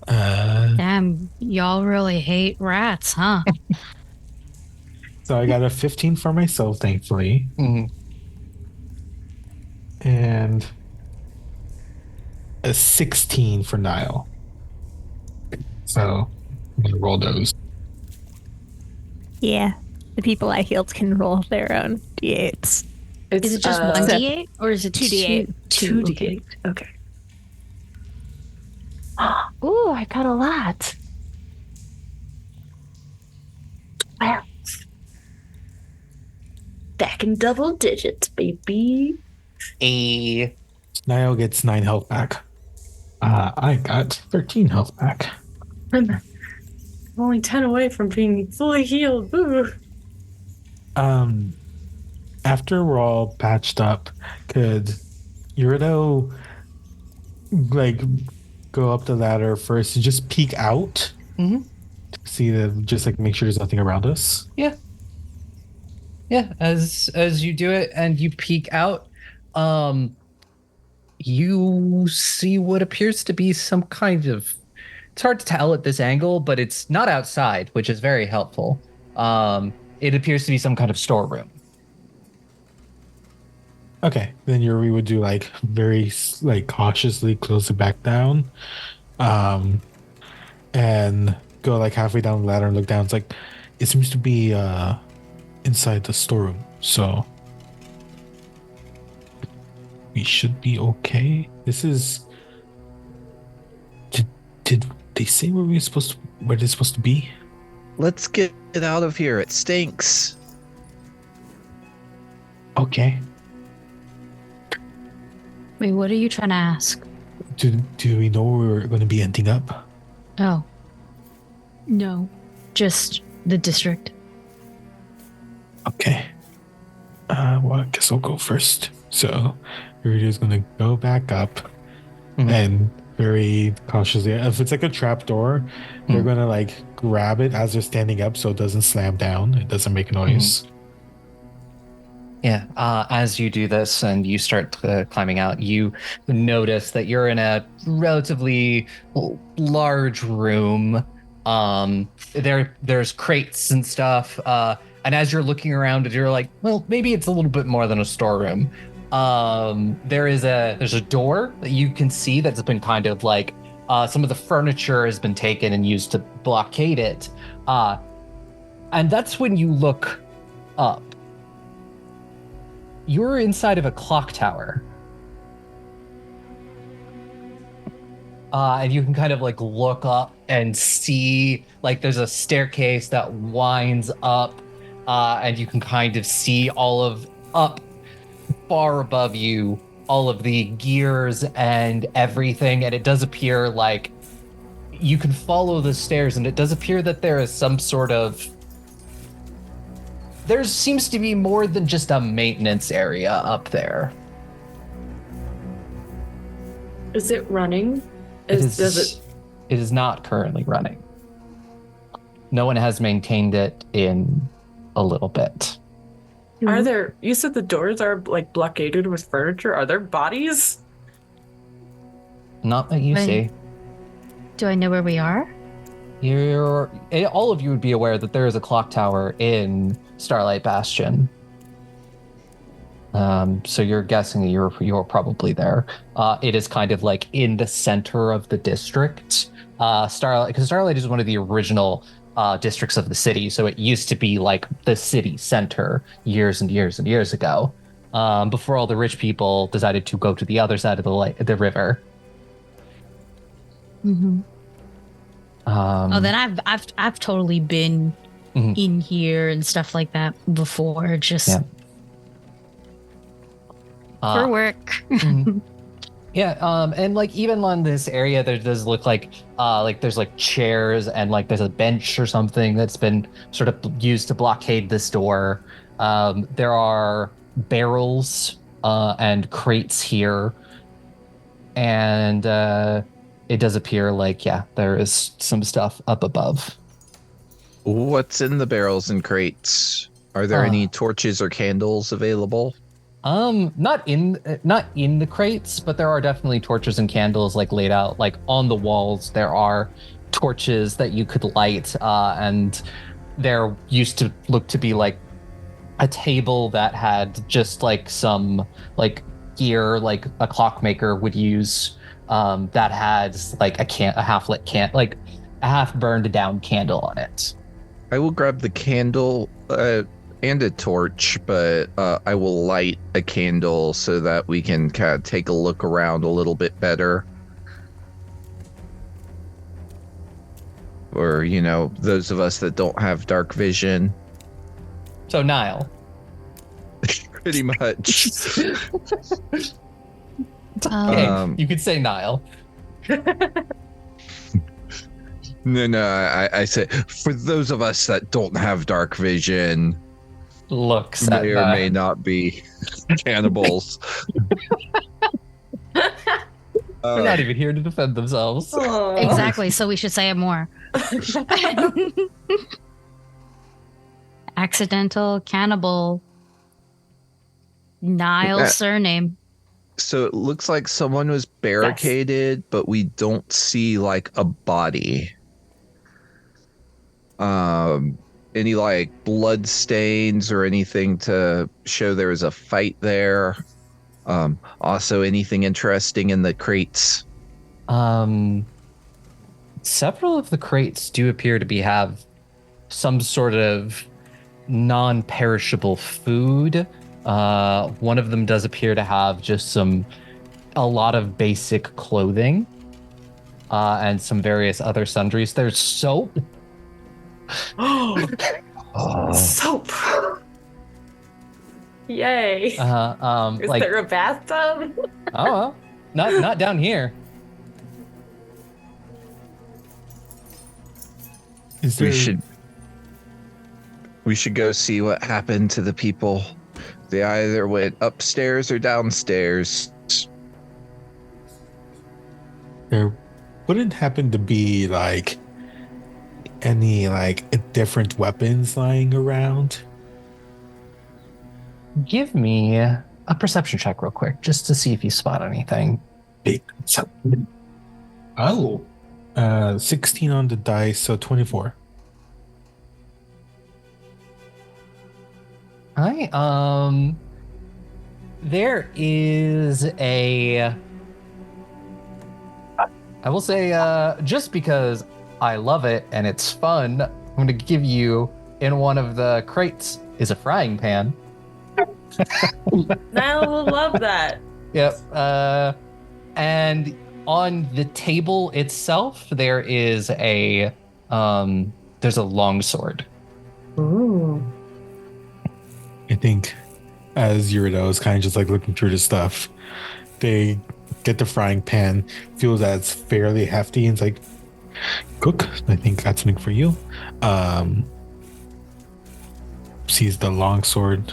[SPEAKER 2] Damn, y'all really hate rats, huh?
[SPEAKER 1] So I got a 15 for myself, thankfully,
[SPEAKER 6] Mhm.
[SPEAKER 1] and a 16 for Nihil. So I'm gonna roll those.
[SPEAKER 3] Yeah. The people I healed can roll their own d8s.
[SPEAKER 2] Is it just 1d8 or is it
[SPEAKER 3] 2d8?
[SPEAKER 2] 2d8.
[SPEAKER 7] Okay.
[SPEAKER 3] Ooh, I got a lot.
[SPEAKER 7] Wow. Back in double digits, baby.
[SPEAKER 1] Nihil gets 9 health back. I got 13 health back.
[SPEAKER 7] I'm only 10 away from being fully healed. Ooh.
[SPEAKER 1] After we're all patched up, could Eurideux like go up the ladder first and just peek out?
[SPEAKER 6] Mm-hmm.
[SPEAKER 1] See just like make sure there's nothing around us.
[SPEAKER 6] Yeah, as you do it and you peek out, you see what appears to be some kind of, it's hard to tell at this angle, but it's not outside, which is very helpful. It appears to be some kind of storeroom.
[SPEAKER 1] Okay, then Yuri would do like very like cautiously close it back down, and go like halfway down the ladder and look down. It's like it seems to be inside the storeroom, so we should be okay. This is. Did they say where they're supposed to be?
[SPEAKER 5] Let's get it out of here. It stinks.
[SPEAKER 1] Okay.
[SPEAKER 2] Wait, what are you trying to ask?
[SPEAKER 1] Do we know where we're going to be ending up?
[SPEAKER 2] Oh. No. Just the district.
[SPEAKER 1] Okay. Well, I guess I'll go first. So, Eurideux's going to go back up and very cautiously. If it's like a trap door, they're going to like grab it as they're standing up so it doesn't slam down. It doesn't make a noise.
[SPEAKER 6] Yeah, as you do this and you start climbing out, you notice that you're in a relatively large room. There's crates and stuff. And as you're looking around, you're like, well, maybe it's a little bit more than a storeroom. There's a door that you can see that's been kind of like some of the furniture has been taken and used to blockade it. And that's when you look up. You're inside of a clock tower. and you can kind of like look up and see like there's a staircase that winds up, and you can kind of see all of up far above you, all of the gears and everything. And it does appear like you can follow the stairs, and it does appear that there is some sort of, there seems to be more than just a maintenance area up there.
[SPEAKER 7] Is it running?
[SPEAKER 6] It is not currently running. No one has maintained it in a little bit.
[SPEAKER 7] Are there, you said the doors are like blockaded with furniture. Are there bodies?
[SPEAKER 6] Not that you see.
[SPEAKER 2] Do I know where we are?
[SPEAKER 6] All of you would be aware that there is a clock tower in Starlight Bastion. So you're guessing that you're probably there. It is kind of like in the center of the district. Starlight, because Starlight is one of the original districts of the city, so it used to be like the city center years and years and years ago, before all the rich people decided to go to the other side of the river.
[SPEAKER 2] Mm-hmm. Then I've totally been in here and stuff like that before, just for work.
[SPEAKER 6] Yeah, and like even on this area, there does look like there's like chairs and like there's a bench or something that's been sort of used to blockade this door. There are barrels and crates here, and it does appear like, there is some stuff up above.
[SPEAKER 5] What's in the barrels and crates? Are there any torches or candles available?
[SPEAKER 6] Not in the crates, but there are definitely torches and candles like laid out, like on the walls. There are torches that you could light, and there used to look to be like a table that had just like some like gear, like a clockmaker would use, that had like a half lit like a half burned down candle on it.
[SPEAKER 5] I will grab the candle and a torch, but I will light a candle so that we can kind of take a look around a little bit better. Or, those of us that don't have dark vision.
[SPEAKER 6] So Nihil.
[SPEAKER 5] Pretty much.
[SPEAKER 6] Okay, you could say Nihil.
[SPEAKER 5] No, I said for those of us that don't have dark vision,
[SPEAKER 6] looks
[SPEAKER 5] may or may not be cannibals.
[SPEAKER 6] They're not even here to defend themselves.
[SPEAKER 2] Exactly, so we should say it more. Accidental cannibal. Nile's surname.
[SPEAKER 5] So it looks like someone was barricaded, but we don't see like a body. Any like blood stains or anything to show there was a fight there. Also anything interesting in the crates?
[SPEAKER 6] Several of the crates do appear to have some sort of non-perishable food. One of them does appear to have just a lot of basic clothing, and some various other sundries. There's soap.
[SPEAKER 7] Soap. Yay. Is there a bathtub?
[SPEAKER 6] Oh, not down here.
[SPEAKER 5] We should go see what happened to the people. They either went upstairs or downstairs.
[SPEAKER 1] There wouldn't happen to be like any like different weapons lying around.
[SPEAKER 6] Give me a perception check real quick, just to see if you spot anything.
[SPEAKER 1] 16 on the dice, so 24.
[SPEAKER 6] There is I will say, just because I love it and it's fun, I'm going to give you, in one of the crates, is a frying pan.
[SPEAKER 7] Niall will love that.
[SPEAKER 6] Yep. And On the table itself, there is there's a longsword.
[SPEAKER 7] Ooh.
[SPEAKER 1] I think as Eurideux is kind of just like looking through the stuff, they get the frying pan, feels that it's fairly hefty, and it's like, cook, I think that's something for you. Sees the longsword.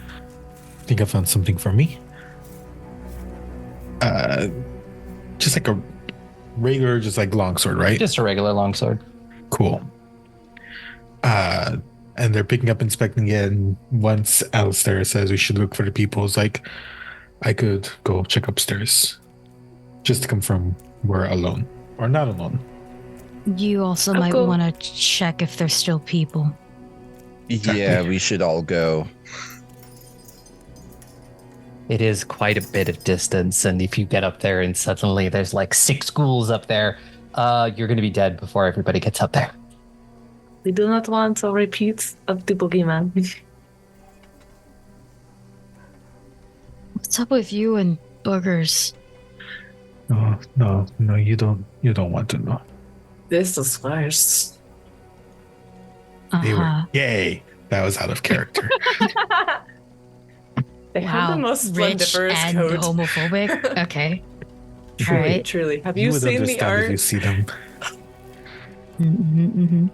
[SPEAKER 1] I think I found something for me. Just like a regular, just like longsword, right?
[SPEAKER 6] Just a regular longsword.
[SPEAKER 1] Cool. And they're picking up, inspecting it, and once Alistair says we should look for the people, it's like, I could go check upstairs just to confirm we're alone or not alone.
[SPEAKER 2] You also
[SPEAKER 7] I'll
[SPEAKER 2] might
[SPEAKER 7] go.
[SPEAKER 2] want to check if there's still people.
[SPEAKER 5] Yeah, we should all go.
[SPEAKER 6] It is quite a bit of distance, and if you get up there and suddenly there's like 6 ghouls up there, you're going to be dead before everybody gets up there.
[SPEAKER 7] We do not want a repeat of the boogeyman.
[SPEAKER 2] What's up with you and boogers?
[SPEAKER 1] No, you don't want to know.
[SPEAKER 7] This is worse.
[SPEAKER 1] They were,
[SPEAKER 2] Uh-huh.
[SPEAKER 1] yay, that was out of character.
[SPEAKER 7] They have the most
[SPEAKER 2] rich
[SPEAKER 7] splendiferous
[SPEAKER 2] and
[SPEAKER 7] coat.
[SPEAKER 2] homophobic. Okay.
[SPEAKER 7] Truly,
[SPEAKER 2] Alright.
[SPEAKER 7] truly. Have
[SPEAKER 1] You
[SPEAKER 7] you
[SPEAKER 1] would
[SPEAKER 7] seen the
[SPEAKER 1] understand if you
[SPEAKER 7] art?
[SPEAKER 1] see them.
[SPEAKER 2] Mm-hmm.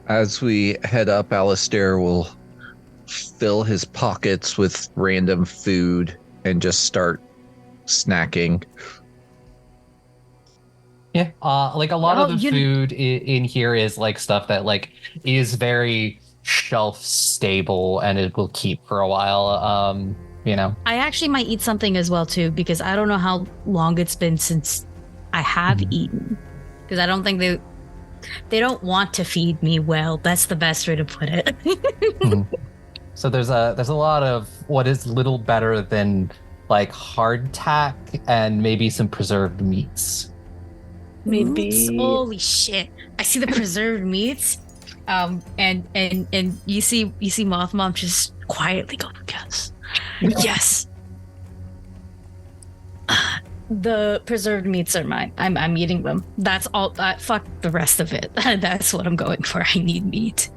[SPEAKER 5] As we head up, Alistair will fill his pockets with random food and just start snacking.
[SPEAKER 6] Yeah, like a lot
[SPEAKER 2] Oh,
[SPEAKER 6] of the food in here is like stuff that like is very shelf stable and it will keep for a while. You know,
[SPEAKER 2] I actually might eat something as well too, because I don't know how long it's been since I have eaten. Because I don't think they don't want to feed me well. That's the best way to put it.
[SPEAKER 6] so there's a lot of what is little better than like hardtack and maybe some preserved meats.
[SPEAKER 7] Maybe.
[SPEAKER 2] Oops, holy shit! I see the preserved meats, and you see Moth Mom just quietly go, yes. The preserved meats are mine. I'm eating them. That's all. Fuck the rest of it. That's what I'm going for. I need meat.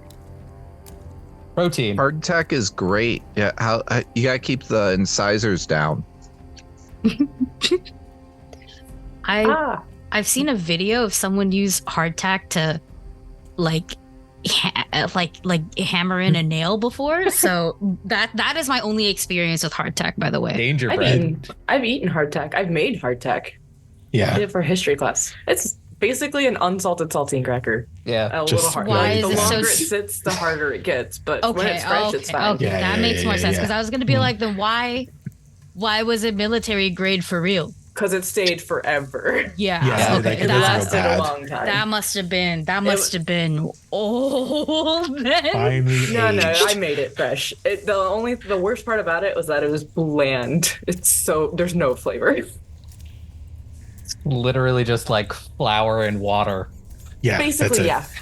[SPEAKER 6] Protein.
[SPEAKER 5] Hardtack is great. Yeah, how you gotta keep the incisors down.
[SPEAKER 2] I've seen a video of someone use hardtack to like hammer in a nail before. So that is my only experience with hardtack, by the way.
[SPEAKER 6] Danger
[SPEAKER 7] I've
[SPEAKER 6] bread.
[SPEAKER 7] eaten hardtack. I've made hardtack. I
[SPEAKER 1] Yeah.
[SPEAKER 7] did it for history class. It's basically an unsalted saltine cracker.
[SPEAKER 6] Yeah.
[SPEAKER 7] A
[SPEAKER 1] Just
[SPEAKER 7] little hard.
[SPEAKER 2] Why
[SPEAKER 7] Like,
[SPEAKER 2] is
[SPEAKER 7] the
[SPEAKER 2] it so
[SPEAKER 7] longer it
[SPEAKER 2] s-
[SPEAKER 7] sits, the harder it gets. But when
[SPEAKER 2] Okay,
[SPEAKER 7] it's fresh, it's fine.
[SPEAKER 2] okay,
[SPEAKER 1] Yeah,
[SPEAKER 2] that
[SPEAKER 1] yeah,
[SPEAKER 2] makes
[SPEAKER 1] yeah,
[SPEAKER 2] more sense,
[SPEAKER 1] yeah.
[SPEAKER 2] because I was gonna be like, then why was it military grade for real?
[SPEAKER 7] Because it stayed forever.
[SPEAKER 2] Yeah,
[SPEAKER 1] Yeah,
[SPEAKER 2] okay,
[SPEAKER 1] like, it
[SPEAKER 7] It
[SPEAKER 1] was real
[SPEAKER 7] lasted
[SPEAKER 1] bad.
[SPEAKER 7] a long time.
[SPEAKER 2] that must have been old then.
[SPEAKER 1] Finally
[SPEAKER 7] No,
[SPEAKER 1] aged.
[SPEAKER 7] I made it fresh. The worst part about it was that it was bland. There's no flavor.
[SPEAKER 6] Literally just like flour and water.
[SPEAKER 1] Yeah,
[SPEAKER 7] Basically, yeah.
[SPEAKER 1] that's it.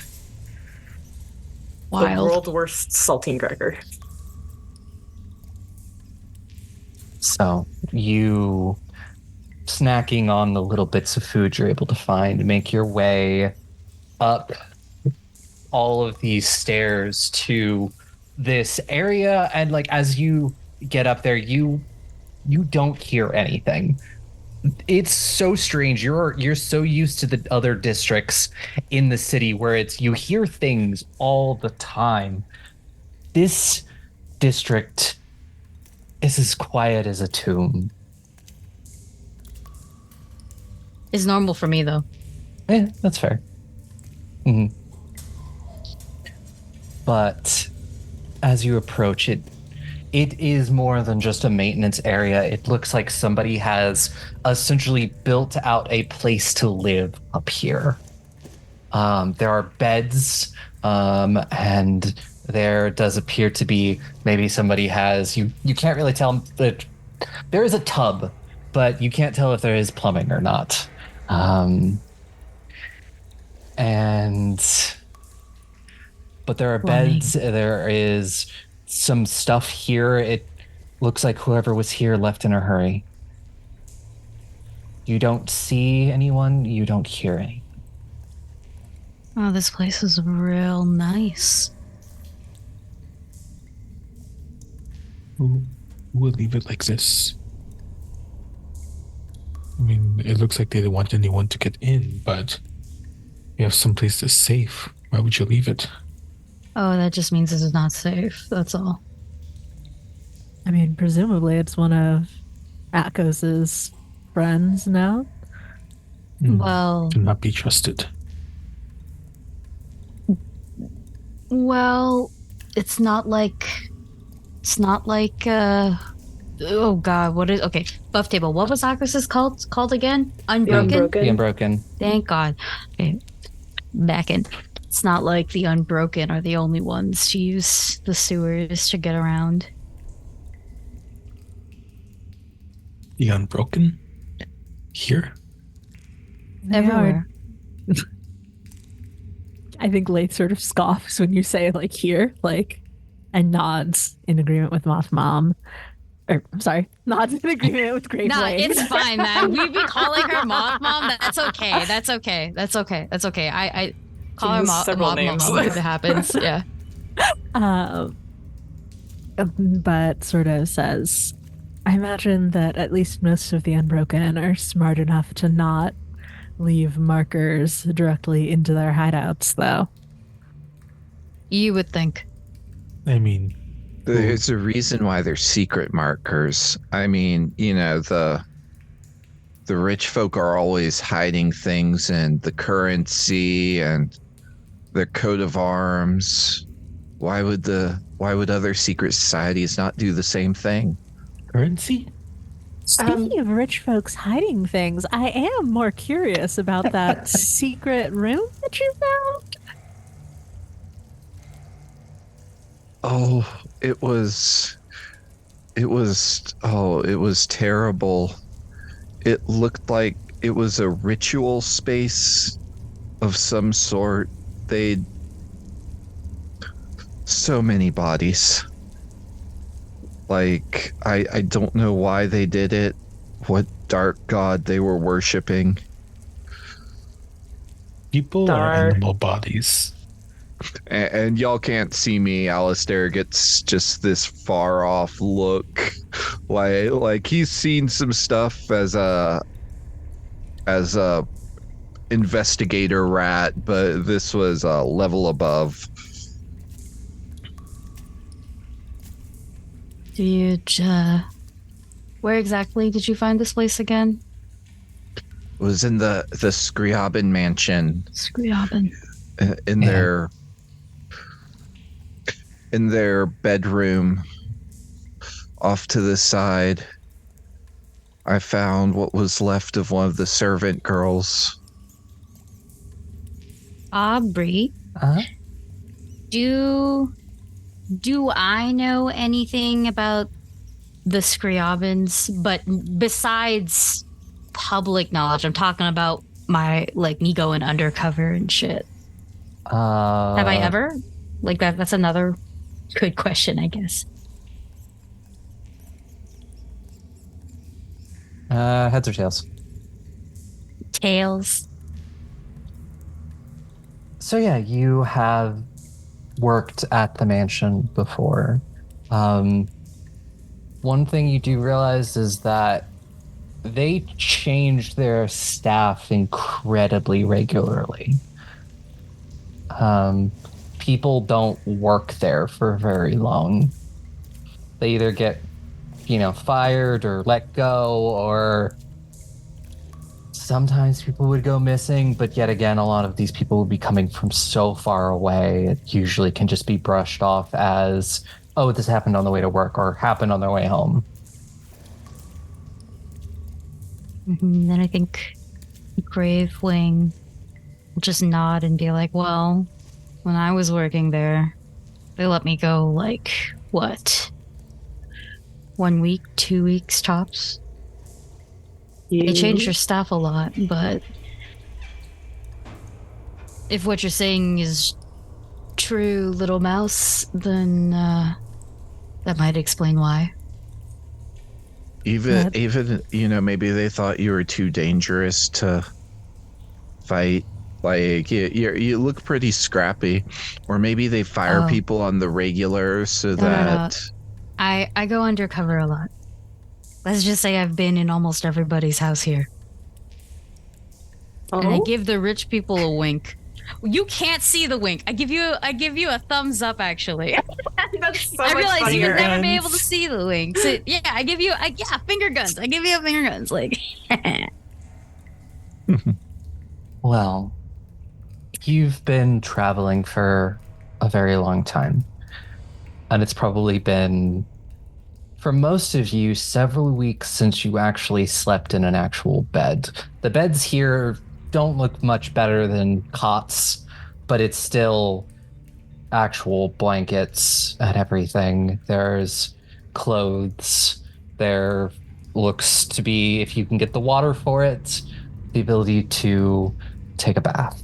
[SPEAKER 7] The
[SPEAKER 2] Wild.
[SPEAKER 7] world's worst saltine cracker.
[SPEAKER 6] So you snacking on the little bits of food you're able to find, make your way up all of these stairs to this area, and like as you get up there, you don't hear anything. It's so strange. You're so used to the other districts in the city where you hear things all the time. This district is as quiet as a tomb.
[SPEAKER 2] It's normal for me though.
[SPEAKER 6] Yeah, that's fair. Mhm. But as you approach it, it is more than just a maintenance area. It looks like somebody has essentially built out a place to live up here. There are beds, and there does appear to be maybe somebody has, you can't really tell, that there is a tub, but you can't tell if there is plumbing or not. But there are
[SPEAKER 2] Plumbing.
[SPEAKER 6] beds, there is some stuff here. Looks like whoever was here left in a hurry. You don't see anyone, you don't hear anything.
[SPEAKER 2] Oh, this place is real nice.
[SPEAKER 1] Who will leave it like this? I mean, it looks like they didn't want anyone to get in, but you have someplace that's safe. Why would you leave it?
[SPEAKER 2] Oh, that just means this is not safe. That's all.
[SPEAKER 3] I mean, presumably it's one of Atkos's friends now.
[SPEAKER 2] Well,
[SPEAKER 1] Cannot be trusted.
[SPEAKER 2] Well, it's not like oh god, what is okay, buff table. What was Akos's called again? Unbroken?
[SPEAKER 6] The Unbroken.
[SPEAKER 2] Thank God. Okay. Back in. It's not like the Unbroken are the only ones to use the sewers to get around.
[SPEAKER 1] The Unbroken? Here?
[SPEAKER 2] Everywhere.
[SPEAKER 3] I think Laeth sort of scoffs when you say like here, like, and nods in agreement with Moth Mom. Or sorry, nods in agreement with Gravewing.
[SPEAKER 2] Nah, it's fine, man. We've been calling her Moth Mom. That's okay. That's okay. That's okay. That's okay. I call her Moth Mom if it happens. Yeah.
[SPEAKER 3] But sort of says, I imagine that at least most of the Unbroken are smart enough to not leave markers directly into their hideouts, though.
[SPEAKER 2] You would think.
[SPEAKER 1] I mean,
[SPEAKER 5] There's a reason why they're secret markers. I mean, you know, the rich folk are always hiding things in the currency and their coat of arms. Why would other secret societies not do the same thing?
[SPEAKER 1] currency?
[SPEAKER 3] Speaking of rich folks hiding things, I am more curious about that secret room that you found.
[SPEAKER 5] Oh, it was terrible. It looked like it was a ritual space of some sort. So many bodies. Like, I don't know why they did it, what dark god they were worshipping.
[SPEAKER 1] People
[SPEAKER 7] Dark.
[SPEAKER 1] are animal bodies.
[SPEAKER 5] And y'all can't see me. Alistair gets just this far off look, like he's seen some stuff as a investigator rat, but this was a level above.
[SPEAKER 2] Where exactly did you find this place again?
[SPEAKER 5] It was in the Scriabin mansion.
[SPEAKER 2] Scriabin.
[SPEAKER 5] In their bedroom off to the side, I found what was left of one of the servant girls.
[SPEAKER 2] Aubrey, do I know anything about the Scriabins? But besides public knowledge, I'm talking about me going undercover and shit. Have I ever? Like that's another good question, I guess.
[SPEAKER 6] Heads or tails?
[SPEAKER 2] Tails.
[SPEAKER 6] So yeah, you have worked at the mansion before. One thing you do realize is that they changed their staff incredibly regularly. People don't work there for very long. They either get, fired or let go, or sometimes people would go missing, but yet again, a lot of these people would be coming from so far away, it usually can just be brushed off as, oh, this happened on the way to work or happened on their way home.
[SPEAKER 2] Then I think Gravewing will just nod and be like, well, when I was working there, they let me go what? 1 week, 2 weeks tops? They changed their staff a lot, but if what you're saying is true, Little Mouse, then that might explain why.
[SPEAKER 5] Even maybe they thought you were too dangerous to fight. Like you look pretty scrappy, or maybe they fire people on the regular so that.
[SPEAKER 2] No. I go undercover a lot. Let's just say I've been in almost everybody's house here. And I give the rich people a wink. You can't see the wink. I give you a thumbs up, actually.
[SPEAKER 7] That's so
[SPEAKER 2] I
[SPEAKER 7] much
[SPEAKER 2] realize you would
[SPEAKER 7] funnier.
[SPEAKER 2] never be able to see the wink. So yeah, I give you finger guns. I give you finger guns. Like
[SPEAKER 6] Well, you've been traveling for a very long time. And it's probably been, for most of you, several weeks since you actually slept in an actual bed. The beds here don't look much better than cots, but it's still actual blankets and everything. There's clothes. There looks to be, if you can get the water for it, the ability to take a bath.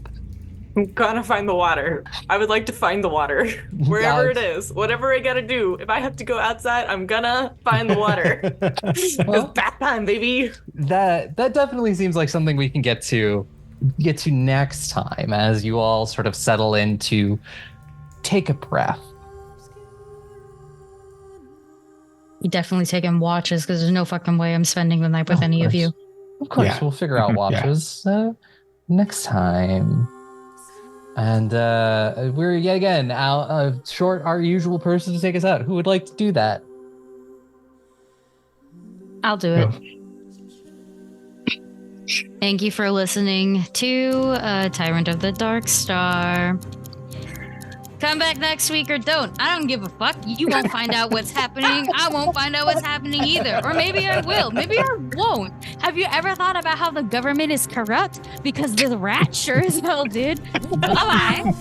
[SPEAKER 7] I'm gonna find the water. I would like to find the water. Wherever it is. Whatever I gotta do. If I have to go outside, I'm gonna find the water.
[SPEAKER 6] Well,
[SPEAKER 7] it's bath time, baby.
[SPEAKER 6] That definitely seems like something we can get to next time as you all sort of settle in to take a breath.
[SPEAKER 2] you definitely taking watches because there's no fucking way I'm spending the night with any of you.
[SPEAKER 6] Of course,
[SPEAKER 1] Yeah.
[SPEAKER 6] we'll figure out watches next time. And we're yet again out short our usual person to take us out. Who would like to do that?
[SPEAKER 2] I'll do it. Thank you for listening to Tyrant of the Dark Star. Come back next week or don't. I don't give a fuck. You won't find out what's happening. I won't find out what's happening either. Or maybe I will. Maybe I won't. Have you ever thought about how the government is corrupt? Because this rat sure as hell did. Bye-bye.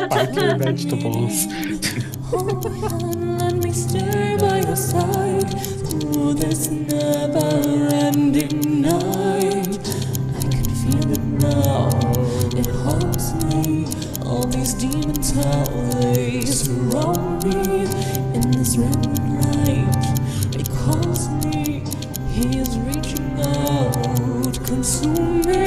[SPEAKER 1] Pack your vegetables.
[SPEAKER 8] Let me stay by your side through this never-ending night. I can feel it now. It haunts me. All these demons, how they surround me in this red light. It calls me. He is reaching out, consuming.